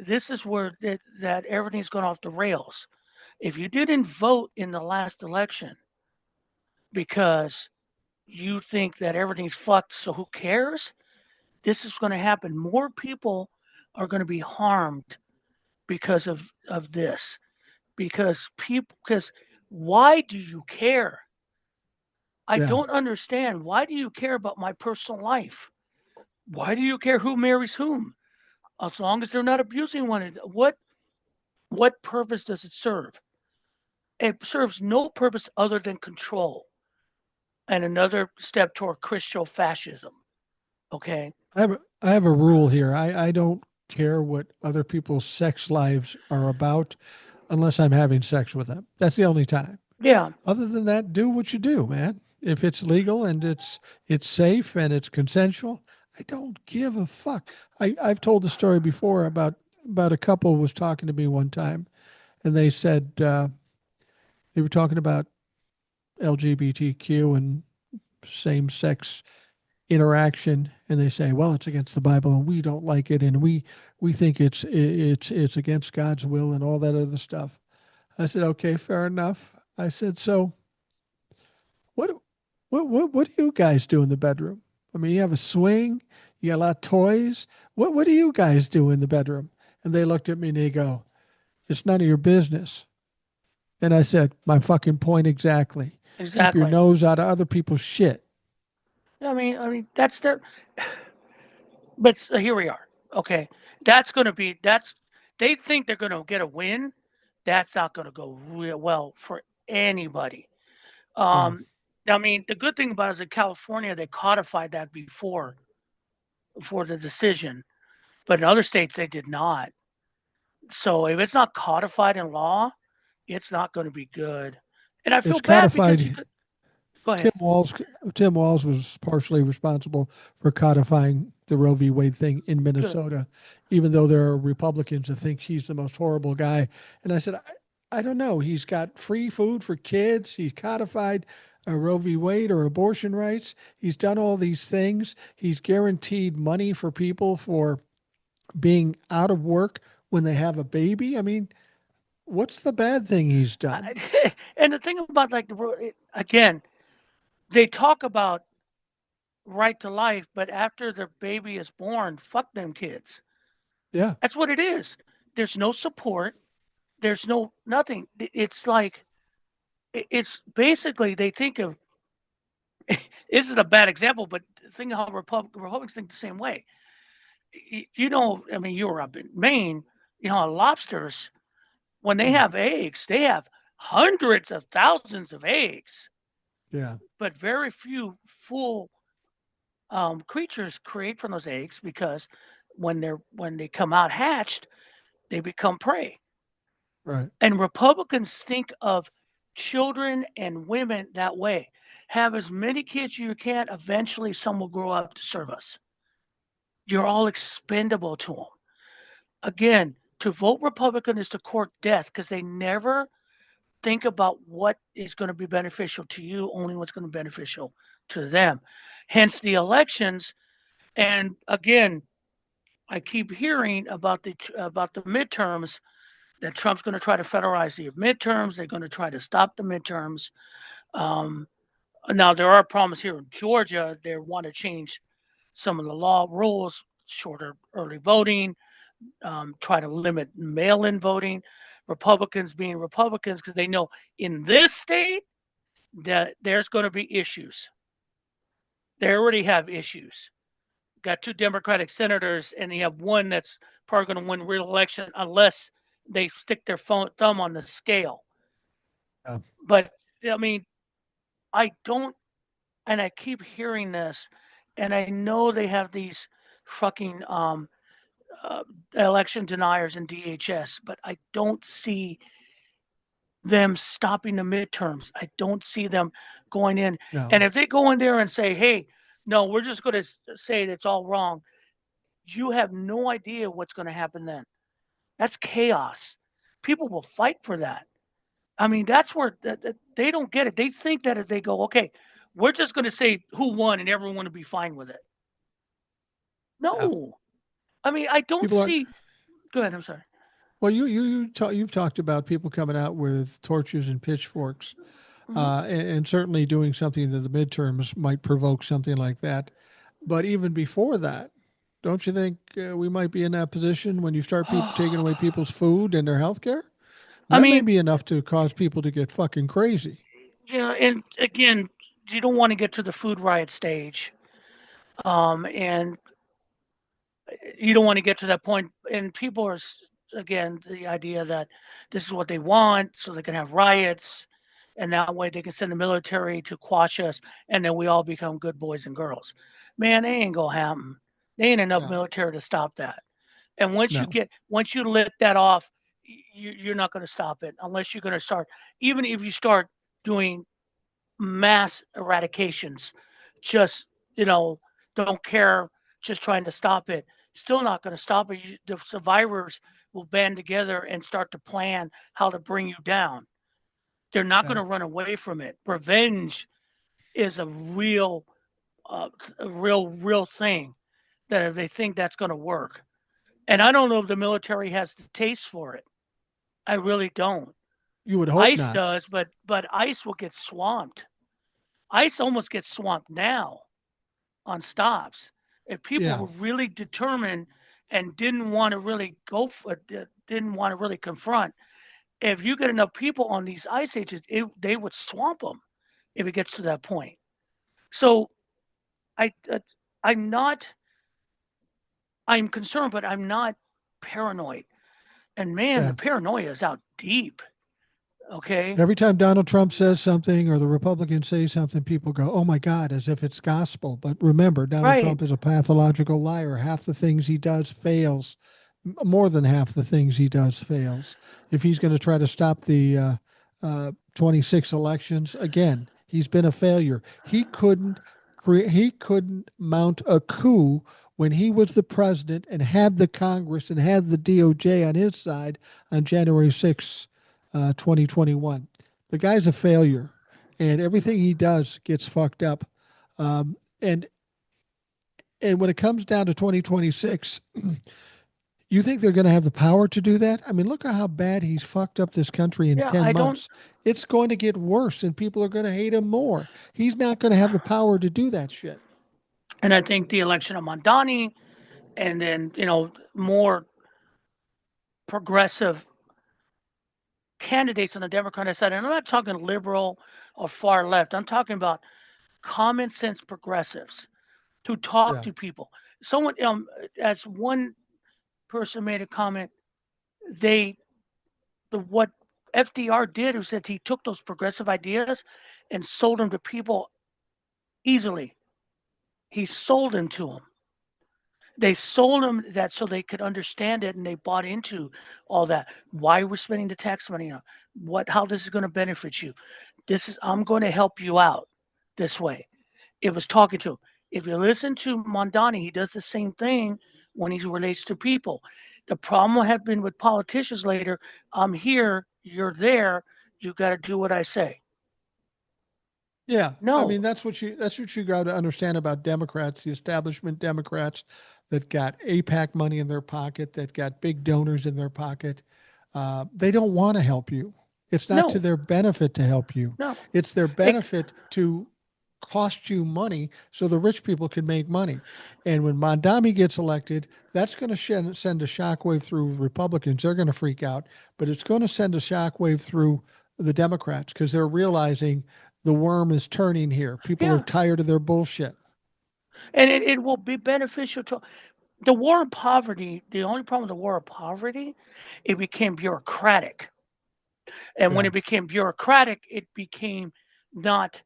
that everything's gone off the rails. If you didn't vote in the last election because you think that everything's fucked, so who cares? This is going to happen. More people are going to be harmed because of this. Because why do you care? I Yeah. don't understand. Why do you care about my personal life? Why do you care who marries whom? As long as they're not abusing one another. What purpose does it serve? It serves no purpose other than control and another step toward Christo fascism. Okay. I have a rule here. I don't care what other people's sex lives are about unless I'm having sex with them. That's the only time. Yeah, Other than that, do what you do, man. If it's legal and it's safe and it's consensual, I don't give a fuck. I've told the story before about a couple was talking to me one time, and they said they were talking about LGBTQ and same sex interaction, and they say, well, it's against the Bible and we don't like it, and we think it's against God's will and all that other stuff. I said, okay, fair enough. I said, so what what do you guys do in the bedroom? I mean, you have a swing, you got a lot of toys. What do you guys do in the bedroom? And they looked at me and they go, it's none of your business. And I said, my fucking point exactly. Keep your exactly. nose out of other people's shit. I mean, that's their. But here we are. Okay, that's going to be that's. They think they're going to get a win. That's not going to go real well for anybody. Yeah. Um, I mean, the good thing about it is in California they codified that before the decision, but in other states they did not. So if it's not codified in law, it's not going to be good. And I feel It's bad because you codified. could go Tim ahead. Walz Tim Walz was partially responsible for codifying the Roe v. Wade thing in Good, Minnesota, even though there are Republicans that think he's the most horrible guy. And I said, I don't know. He's got free food for kids. He's codified Roe v. Wade or abortion rights. He's done all these things. He's guaranteed money for people for being out of work when they have a baby. I mean, what's the bad thing he's done? and the thing about like again, they talk about right to life, but after the baby is born, fuck them kids. Yeah, That's what it is. There's no support. There's no nothing. It's like it's basically they think of this is a bad example, but think how Republicans think the same way. You know, I mean, you were up in Maine. You know, lobsters when they mm, have eggs, they have hundreds of thousands of eggs, yeah, but very few full creatures create from those eggs because when they come out hatched, they become prey. right. And Republicans think of children and women that way. Have as many kids as you can. Eventually, some will grow up to serve us. You're all expendable to them. Again, to vote Republican is to court death because they never think about what is going to be beneficial to you, only what's going to be beneficial to them. Hence the elections. And again, I keep hearing about the midterms that Trump's going to try to federalize the midterms. They're going to try to stop the midterms. Um, Now there are problems here in Georgia. They want to change some of the law rules, shorter early voting, try to limit mail-in voting. Republicans being Republicans because they know in this state that there's going to be issues. They already have issues. Got two Democratic senators, and you have one that's probably going to win re-election unless they stick their thumb on the scale. Yeah. But I mean, I don't, and I keep hearing this, and I know they have these fucking uh, election deniers in DHS, but I don't see them stopping the midterms. I don't see them going in. And No. if they go in there and say, hey, no, we're just going to say it's all wrong, you have no idea what's going to happen then. That's chaos. People will fight for that. I mean, that's where they don't get it. They think that if they go, okay, we're just going to say who won and everyone will be fine with it. Yeah. No. I mean, I don't People are see. Go ahead. I'm sorry. well. You've talked about people coming out with torches and pitchforks, Hmm. and certainly doing something that the midterms might provoke something like that. But even before that, Don't you think we might be in that position when you start people taking away people's food and their health care? I That may mean, be enough to cause people to get fucking crazy. yeah, and again, you don't want to get to the food riot stage, and you don't want to get to that point. And people are again the idea that this is what they want, so they can have riots, and that way they can send the military to quash us, and then we all become good boys and girls. Man, they ain't gonna happen. They ain't enough No, military to stop that. And no, once you let that off, you're not going to stop it unless you're going to start. Even if you start doing mass eradications, just you know, don't care, just trying to stop it. Still not going to stop it. The survivors will band together and start to plan how to bring you down. They're not going yeah. to run away from it. Revenge is real thing. That if they think that's going to work, and I don't know if the military has the taste for it. I really don't. You would hope ICE not. does, but ICE will get swamped. ICE almost gets swamped now on stops. If people Yeah, were really determined and didn't want to really go for it, didn't want to really confront, if you get enough people on these ICE agents, they would swamp them if it gets to that point. So I, uh, I'm not. I'm concerned, but I'm not paranoid. And man, the yeah. paranoia is out deep. Okay. Every time Donald Trump says something or the Republicans say something, people go, oh my God, as if it's gospel. But remember, Donald Right. Trump is a pathological liar. Half the things he does fails. More than half the things he does fails. If he's going to try to stop the 26 elections, again, he's been a failure. He couldn't mount a coup when he was the president and had the Congress and had the DOJ on his side on January 6th, 2021. The guy's a failure, and everything he does gets fucked up. Um, and and when it comes down to 2026, you think they're going to have the power to do that? I mean, look at how bad he's fucked up this country in Yeah. 10 I don't. months. It's going to get worse, and people are going to hate him more. He's not going to have the power to do that shit. And I think the election of Mondani, and then more progressive candidates on the Democratic side. And I'm not talking liberal or far left. I'm talking about common sense progressives who talk Yeah. to people. Someone, as one person made a comment, they what FDR did was that he took those progressive ideas and sold them to people easily. He sold them to them. They sold them that so they could understand it, and they bought into all that. Why we're spending the tax money on how this is going to benefit you. I'm going to help you out this way. It was talking to him. If you listen to Mondani, he does the same thing when he relates to people. The problem have been with politicians later. I'm here, you're there. You got to do what I say. Yeah, I mean No, that's what you got to understand about Democrats, the establishment Democrats that got APAC money in their pocket, that got big donors in their pocket. They don't want to help you. It's not to no, their benefit to help you. no. It's their It, benefit to cost you money so the rich people can make money. And when Mondami gets elected, that's going to send a shockwave through Republicans. They're going to freak out, but it's going to send a shockwave through the Democrats because they're realizing the worm is turning here. People are yeah, tired of their bullshit. and it will be beneficial to the war on poverty. The only problem with the war on poverty, it became bureaucratic. And when Yeah, it became bureaucratic, it became not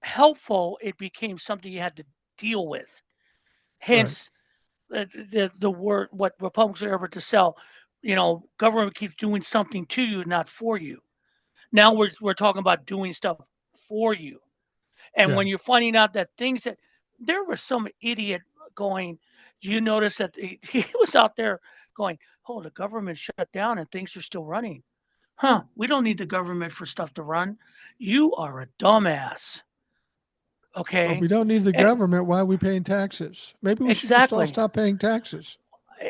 helpful. It became something you had to deal with. right. Hence, the word what Republicans are able to sell. Government keeps doing something to you, not for you. Now we're talking about doing stuff for you. And Yeah. when you're finding out that things that there was some idiot going, you notice that he was out there going, "Oh, the government shut down and things are still running." Huh? We don't need the government for stuff to run. You are a dumbass. Well, if Okay. we don't need the Eh, government, why are we paying taxes? Maybe we should just all exactly. stop paying taxes.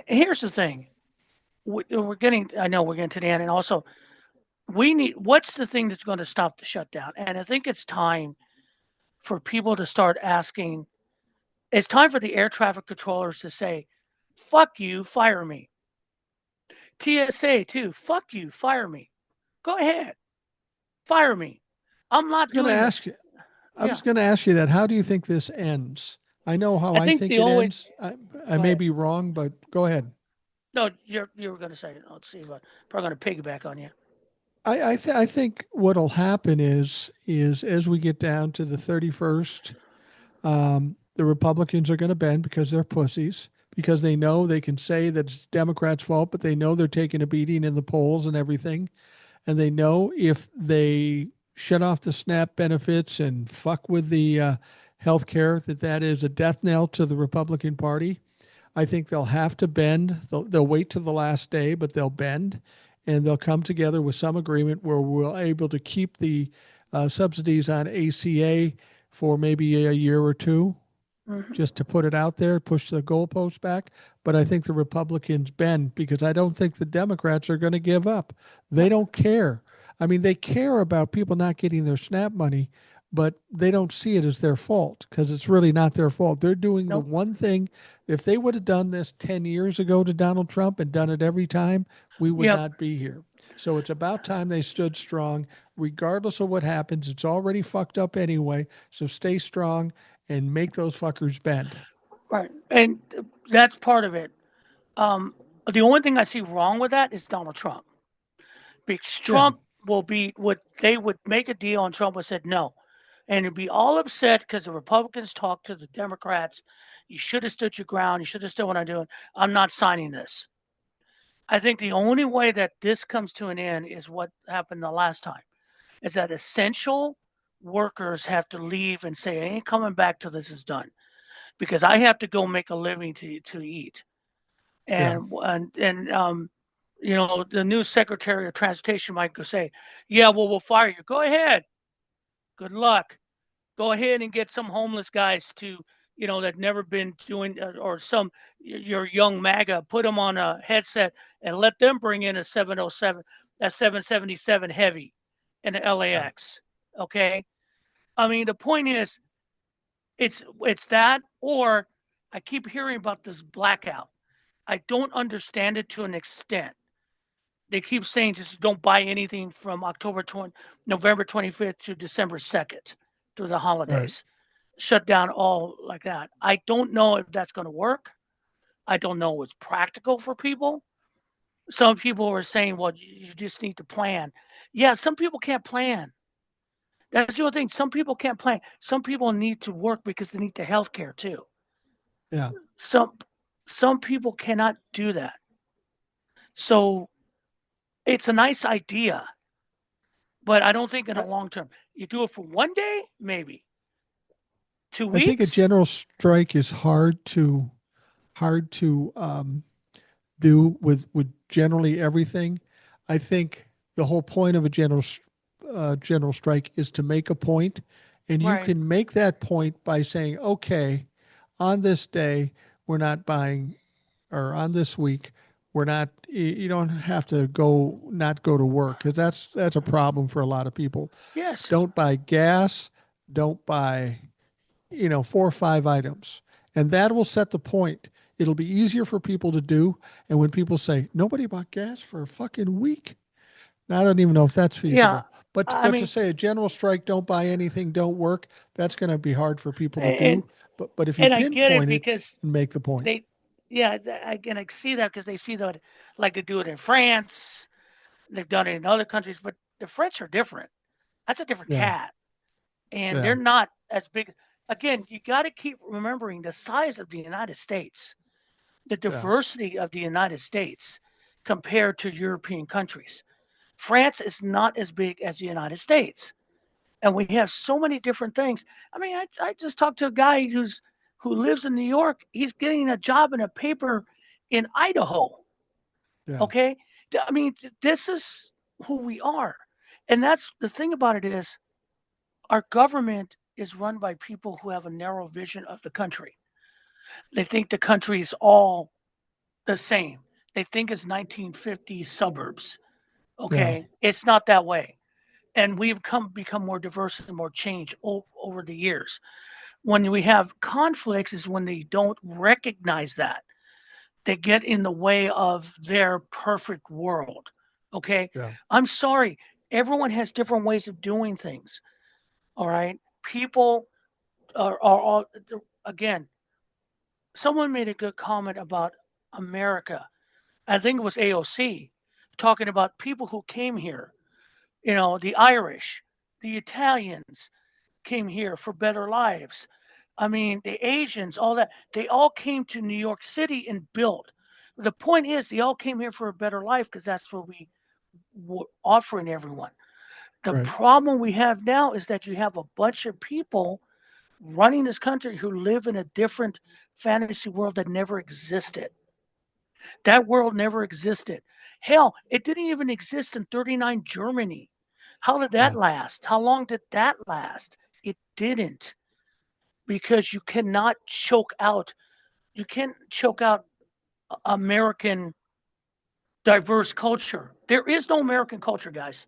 Here's the thing. We're getting. I know we're getting to the end, and also we need. What's the thing that's going to stop the shutdown? And I think it's time for people to start asking It's time for the air traffic controllers to say, fuck you, fire me. TSA too, fuck you, fire me. Go ahead, fire me. I'm not I'm going to doing this. ask you. I Yeah. was going to ask you that. How do you think this ends? I know how I I think think the it only ends. I go may ahead. be wrong, but go ahead. No, you were going to say it. Let's see, but probably going to piggyback on you. I think what'll happen is as we get down to the 31st, the Republicans are going to bend because they're pussies, because they know they can say that it's Democrats' fault, but they know they're taking a beating in the polls and everything. And they know if they shut off the SNAP benefits and fuck with the health care, that is a death knell to the Republican Party. I think they'll have to bend. They'll wait to the last day, but they'll bend and they'll come together with some agreement where we're able to keep the subsidies on ACA for maybe a year or two, Mm-hmm. just to put it out there, push the goalpost back. But I think the Republicans bend because I don't think the Democrats are going to give up. They No, don't care. I mean, they care about people not getting their SNAP money, but they don't see it as their fault because it's really not their fault. They're doing the nope. one thing. If they would have done this 10 years ago to Donald Trump and done it every time, we would Yep. not be here. So it's about time they stood strong, regardless of what happens. It's already fucked up anyway. So stay strong and make those fuckers bend. Right. And that's part of it. Um, the only thing I see wrong with that is Donald Trump. Because Yeah, Trump will be what they would make a deal and Trump would said no. And it'd be all upset because the Republicans talked to the Democrats. You should have stood your ground. You should have stood what I'm doing. I'm not signing this. I think the only way that this comes to an end is what happened the last time, is that essential workers have to leave and say, I ain't coming back till this is done because I have to go make a living to eat. yeah, And the new Secretary of Transportation might go say, yeah, well, we'll fire you. Go ahead. Good luck. Go ahead and get some homeless guys to, that never been doing, or some, your young MAGA, put them on a headset and let them bring in a 707, a 777 heavy and an yeah. LAX. Okay. I mean, the point is, it's that, or I keep hearing about this blackout. I don't understand it to an extent. They keep saying just don't buy anything from November 25th to December 2nd through the Right. holidays. Shut down all like that. I don't know if that's going to work. I don't know what's practical for people. Some people are saying, well, you just need to plan. Yeah, some people can't plan. That's the other thing. Some people can't plan. Some people need to work because they need the health care too. Yeah. Some some people cannot do that. So it's a nice idea, but I don't think in the I, long term. You do it for one day, maybe two I think a weeks. general strike is hard to do with generally everything. I think the whole point of a general strike is to make a point, and you Right. can make that point by saying, okay, on this day we're not buying, or on this week we're not. You don't have to not go to work because that's a problem for a lot of people. Yes. Don't buy gas. Don't buy 4 or 5 items. And that will set the point. It'll be easier for people to do. And when people say, nobody bought gas for a fucking week, I don't even know if that's Yeah. feasible. But I but to mean, say a general strike, don't buy anything, don't work, that's going to be hard for people to and do. But if you and I get it pinpoint it because and make the point, they, yeah, I see that because they see that, like they do it in France. They've done it in other countries, but the French are different. That's a different yeah, cat, and yeah, they're not as big. Again, you got to keep remembering the size of the United States, the yeah, diversity of the United States compared to European countries. France is not as big as the United States, and we have so many different things. I mean, I just talked to a guy who lives in New York. He's getting a job in a paper in Idaho. yeah, Okay, I mean, this is who we are, and that's the thing about it is our government is run by people who have a narrow vision of the country. They think the country is all the same. They think it's 1950s suburbs. yeah. Okay, it's not that way, and we've become more diverse and more changed over the years. When we have conflicts is when they don't recognize that. They get in the way of their perfect world. Okay? Yeah. I'm sorry. Everyone has different ways of doing things. All right? People are all, again, someone made a good comment about America. I think it was AOC talking about people who came here, the Irish, the Italians came here for better lives. I mean, the Asians, all that, they all came to New York City and built. The point is, they all came here for a better life because that's what we were offering everyone. The Right. problem we have now is that you have a bunch of people running this country who live in a different fantasy world that never existed. That world never existed. Hell, it didn't even exist in 39 Germany. How did that Yeah. last? How long did that last? It didn't, because you can't choke out American diverse culture. There is no American culture, guys.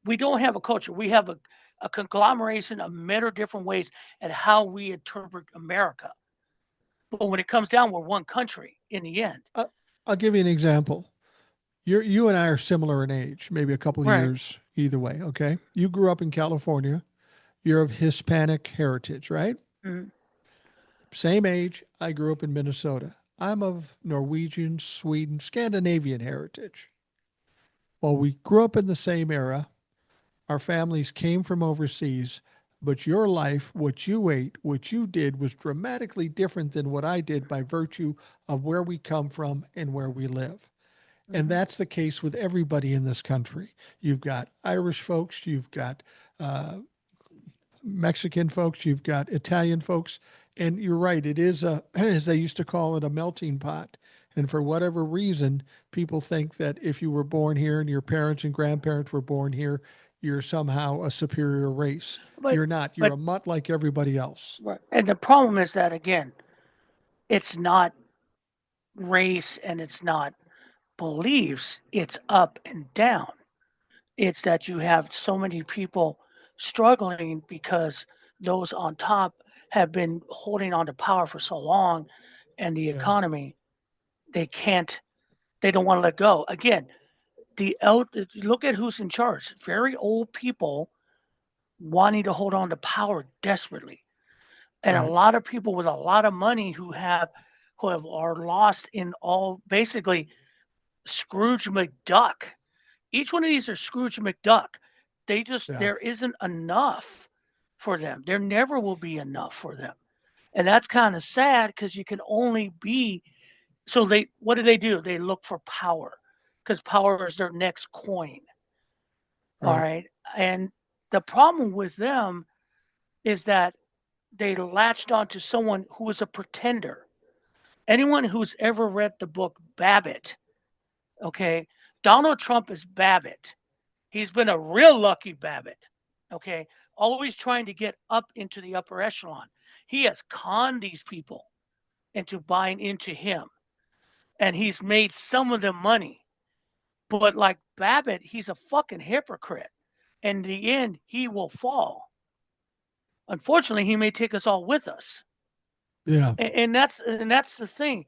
We don't have a culture. We have a conglomeration of many different ways at how we interpret America. But when it comes down, we're one country in the end. Uh, I'll give you an example. You and I are similar in age, maybe a couple of Right. years either way. Okay. You grew up in California. You're of Hispanic heritage, right? Mhm. Same age. I grew up in Minnesota. I'm of Norwegian, Sweden, Scandinavian heritage. Well, we grew up in the same era. Our families came from overseas, but your life, what you ate, what you did was dramatically different than what I did by virtue of where we come from and where we live. And Mhm. that's the case with everybody in this country. You've got Irish folks, you've got Mexican folks, you've got Italian folks. And you're right, it is a, as they used to call it, a melting pot. And for whatever reason, people think that if you were born here and your parents and grandparents were born here, you're somehow a superior race. But You're not. You're but a mutt like everybody else. right. And the problem is that, again, it's not race and it's not beliefs. It's up and down. It's that you have so many people struggling because those on top have been holding on to power for so long, and the Yeah, economy, they can't, they don't want to let go. Again, look at who's in charge. Very old people wanting to hold on to power desperately, and a right. lot of people with a lot of money are lost in all, basically, Scrooge McDuck. Each one of these are Scrooge McDuck. Yeah, There isn't enough for them. There never will be enough for them. And that's kind of sad because you can only be, so what do? They look for power because power is their next coin. All right. right. And the problem with them is that they latched onto someone who is a pretender. Anyone who's ever read the book Babbitt, okay, Donald Trump is Babbitt. He's been a real lucky Babbitt, okay, always trying to get up into the upper echelon. He has conned these people into buying into him, and he's made some of them money. But like Babbitt, he's a fucking hypocrite. In the end, he will fall. Unfortunately, he may take us all with us. Yeah, And that's the thing.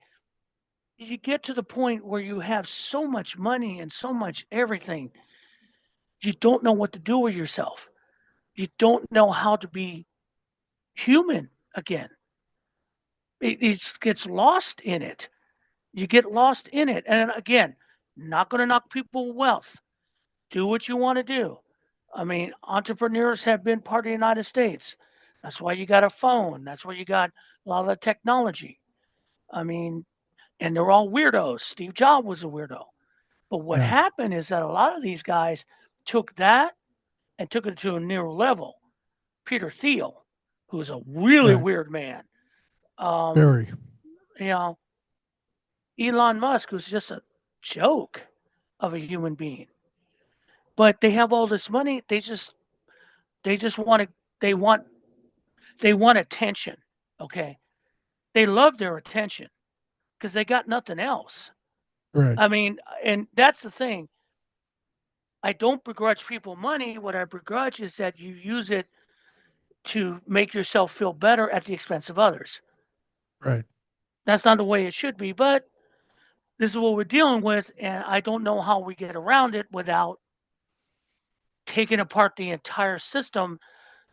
You get to the point where you have so much money and so much everything, you don't know what to do with yourself. You don't know how to be human again. It gets lost in it. You get lost in it. And again, not going to knock people with wealth. Do what you want to do. I mean, entrepreneurs have been part of the United States. That's why you got a phone. That's why you got a lot of the technology. I mean, and they're all weirdos. Steve Jobs was a weirdo. But what yeah, happened is that a lot of these guys took that and took it to a new level. Peter Thiel, who's a really right. weird man. Um, Very. you know, Elon Musk, who's just a joke of a human being. But they have all this money. They just want to they want attention. Okay. They love their attention because they got nothing else. Right. I mean, and that's the thing. I don't begrudge people money. What I begrudge is that you use it to make yourself feel better at the expense of others. Right. That's not the way it should be, but this is what we're dealing with, and I don't know how we get around it without taking apart the entire system.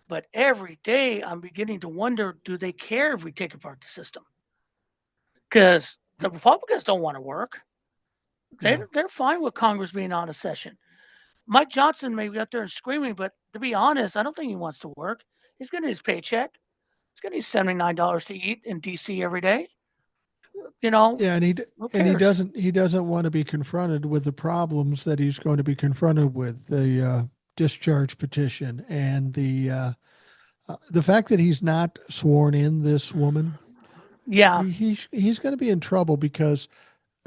But every day I'm beginning to wonder, do they care if we take apart the system? Because the Republicans don't want to work. Yeah. They're fine with Congress being out of session. Mike Johnson may be out there and screaming, but to be honest, I don't think he wants to work. He's getting his paycheck. He's getting his $79 to eat in DC every day. You know, Yeah, who and he cares? doesn't want to be confronted with the problems that he's going to be confronted with, the discharge petition and the fact that he's not sworn in this woman. Yeah, He's going to be in trouble because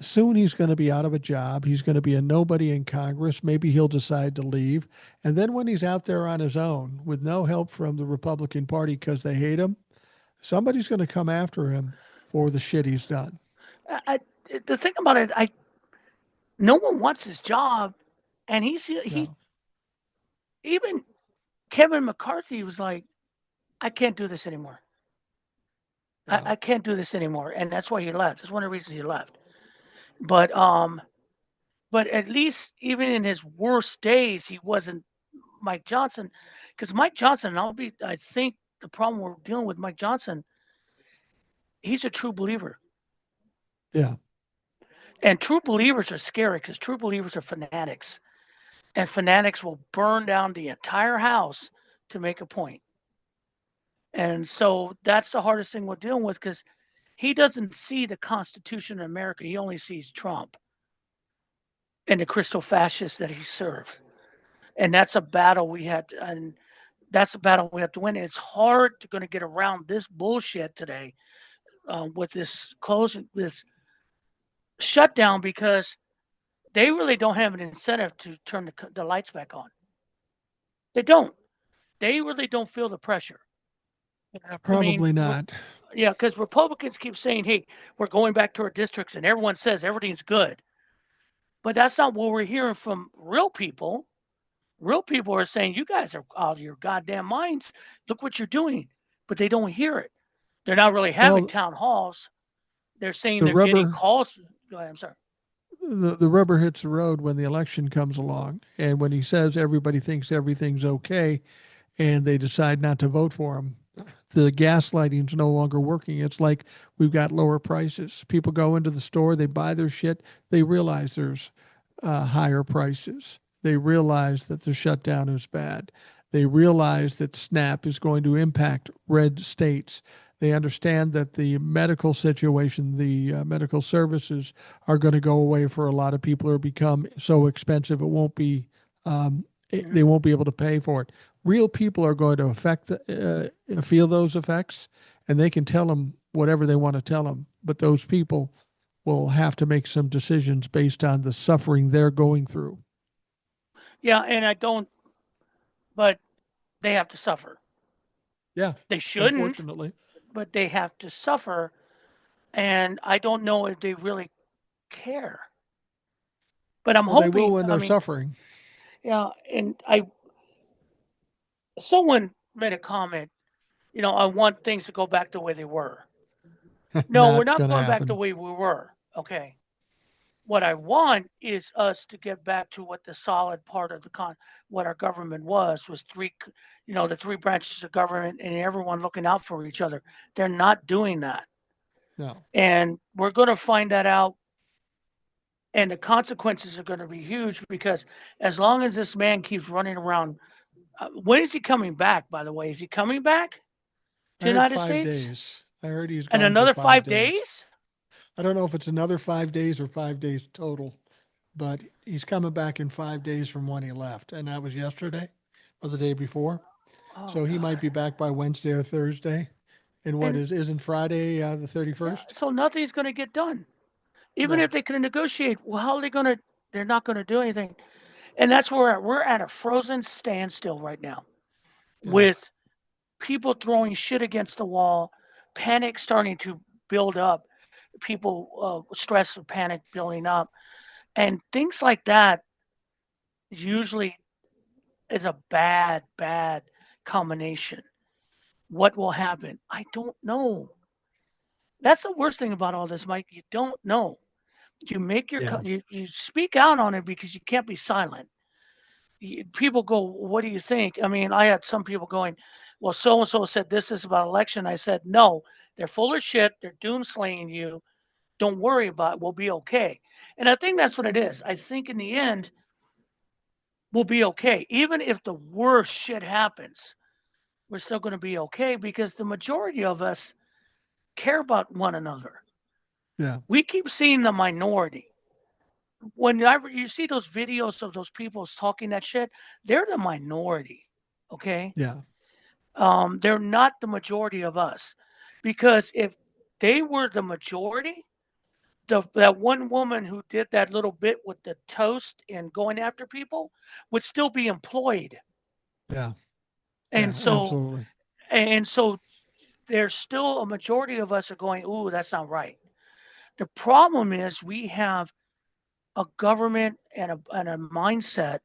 soon he's going to be out of a job. He's going to be a nobody in Congress. Maybe he'll decide to leave. And then when he's out there on his own with no help from the Republican Party because they hate him, somebody's going to come after him for the shit he's done. I, the thing about it, no one wants his job, and he No. even Kevin McCarthy was like, I can't do this anymore. Yeah. I can't do this anymore, and that's why he left. That's one of the reasons he left. But but at least even in his worst days, he wasn't Mike Johnson, because Mike Johnson, I think the problem we're dealing with Mike Johnson, he's a true believer, Yeah. and true believers are scary because true believers are fanatics, and fanatics will burn down the entire house to make a point. And so that's the hardest thing we're dealing with because he doesn't see the Constitution of America. He only sees Trump and the crystal fascists that he served. And that's a battle we had, and that's a battle we have to win. And it's hard to going to get around this bullshit today with this closing, this shutdown, because they really don't have an incentive to turn the lights back on. They don't. They really don't feel the pressure. Yeah, I mean, probably not. yeah, because Republicans keep saying, "Hey, we're going back to our districts," and everyone says everything's good. But that's not what we're hearing from real people. Real people are saying, "You guys are out of your goddamn minds. Look what you're doing," but they don't hear it. They're not really having Well, town halls. They're saying the they're getting rubber calls. Go ahead. I'm sorry. the rubber hits the road when the election comes along, and when he says everybody thinks everything's okay, and they decide not to vote for him. The gaslighting's no longer working. It's like we've got lower prices. People go into the store, they buy their shit, they realize there's higher prices. They realize that the shutdown is bad. They realize that SNAP is going to impact red states. They understand that the medical situation, the medical services are going to go away for a lot of people or become so expensive it won't be Mm-hmm. they won't be able to pay for it. Real people are going to feel those effects, and they can tell them whatever they want to tell them. But those people will have to make some decisions based on the suffering they're going through. Yeah, and I don't, but they have to suffer. Yeah, They shouldn't, unfortunately. but they have to suffer. And I don't know if they really care. But I'm Well, they will hoping, when I they're mean, suffering. yeah, and someone made a comment, I want things to go back the way they were. No, we're Not not going to going back the happen. way we were. Okay. What I want is us to get back to what the solid part of what our government was the three branches of government and everyone looking out for each other. They're not doing that. No. And we're going to find that out. And the consequences are going to be huge because as long as this man keeps running around, when is he coming back, by the way? Is he coming back to I the heard United five States? days. I heard he's And gone for another five five days. days? I don't know if it's another 5 days or 5 days total, but he's coming back in 5 days from when he left. And that was yesterday or the day before. Oh, So he might God. be back by Wednesday or Thursday. And what And isn't Friday the yeah, 31st? so nothing's going to get done. Even if No. they can negotiate, well, how are they going to? They're not going to do anything. And that's where we're at a frozen standstill right now Yeah. with people throwing shit against the wall, panic starting to build up, people, stress and panic building up. And things like that usually is a bad, bad combination. what will happen? I don't know. That's the worst thing about all this, Mike. You don't know. You make your Yeah. you speak out on it because you can't be silent. People go, "What do you think?" I mean, I had some people going, "Well, so and so said this is about election." I said, "No, they're full of shit. They're doomslaying you. Don't worry about it. We'll be okay." And I think that's what it is. I think in the end, we'll be okay. Even if the worst shit happens, we're still going to be okay because the majority of us care about one another. Yeah. We keep seeing the minority. Whenever you see those videos of those people talking that shit, they're the minority. Okay. Yeah. They're not the majority of us. Because if they were the majority, that one woman who did that little bit with the toast and going after people would still be employed. Yeah. And Yeah. so Absolutely. and so there's still a majority of us are going, ooh, that's not right. The problem is we have a government and a mindset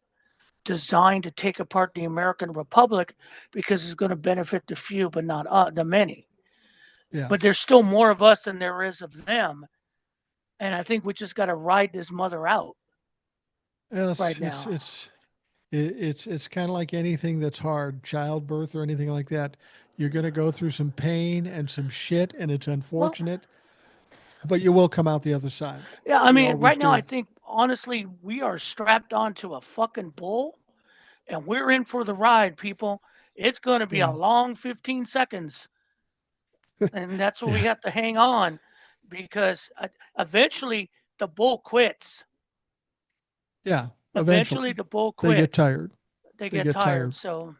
designed to take apart the American Republic because it's going to benefit the few, but not the many. Yeah. But there's still more of us than there is of them. And I think we just got to ride this mother out right It's it's now. it's it's kind of like anything that's hard, childbirth or anything like that. You're going to go through some pain and some shit, and it's Well, unfortunate, but you will come out the other side. yeah, I You mean, always right now, I do. think honestly, we are strapped onto a fucking bull and we're in for the ride, people. It's going to be a Yeah. long 15 seconds. And that's what we Yeah. have to hang on because eventually the bull quits. Yeah. Eventually Eventually, the bull they get quits. tired. They They get get tired. tired. So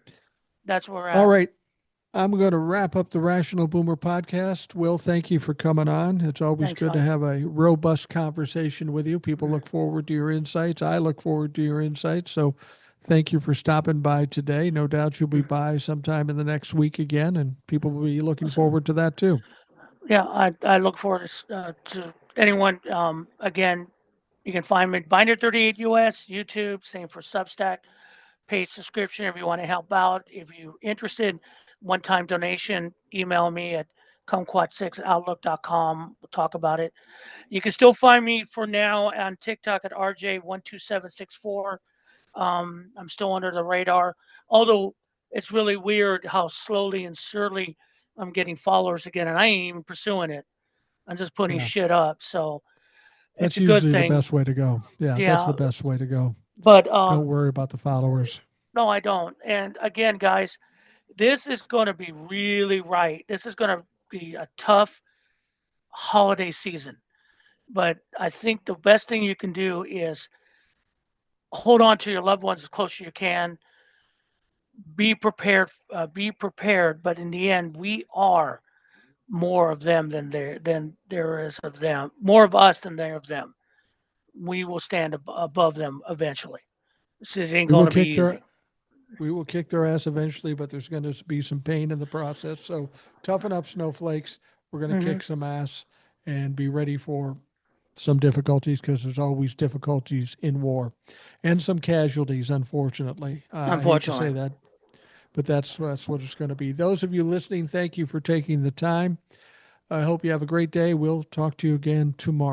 that's where we're All at. right. I'm going to wrap up the Rational Boomer podcast. Will, thank you for coming on. It's always Thanks, good to Mike. have a robust conversation with you. People Mm, look forward to your insights. I look forward to your insights. So thank you for stopping by today. No doubt you'll be mm. by sometime in the next week again, and people will be looking Listen, forward to that too. yeah, I look forward to anyone. Again, you can find me at Binder 38 US, YouTube, same for Substack, paid subscription if you want to help out. If you're interested, one time donation, email me at kumquat6outlook.com. We'll talk about it. You can still find me for now on TikTok at RJ12764. I'm still under the radar, although it's really weird how slowly and surely I'm getting followers again, and I ain't even pursuing it. I'm just putting Yeah, shit up, so it's that's a good usually the thing. best way to go. Yeah, that's Yeah, the best way to go. but Don't worry about the followers. no, I don't. And again, guys, this is going to be really right. This is going to be a tough holiday season, but I think the best thing you can do is hold on to your loved ones as close as you can. Be prepared. Be prepared. But in the end, we are more of them than there is of them. More of us than there of them. We will stand above them eventually. This ain't We going will to be kick easy. their we will kick their ass eventually, but there's going to be some pain in the process. So toughen up, snowflakes. We're going to Hmm. kick some ass and be ready for some difficulties because there's always difficulties in war and some casualties, unfortunately. I hate to Unfortunately. say that, but that's what it's going to be. Those of you listening, thank you for taking the time. I hope you have a great day. We'll talk to you again tomorrow.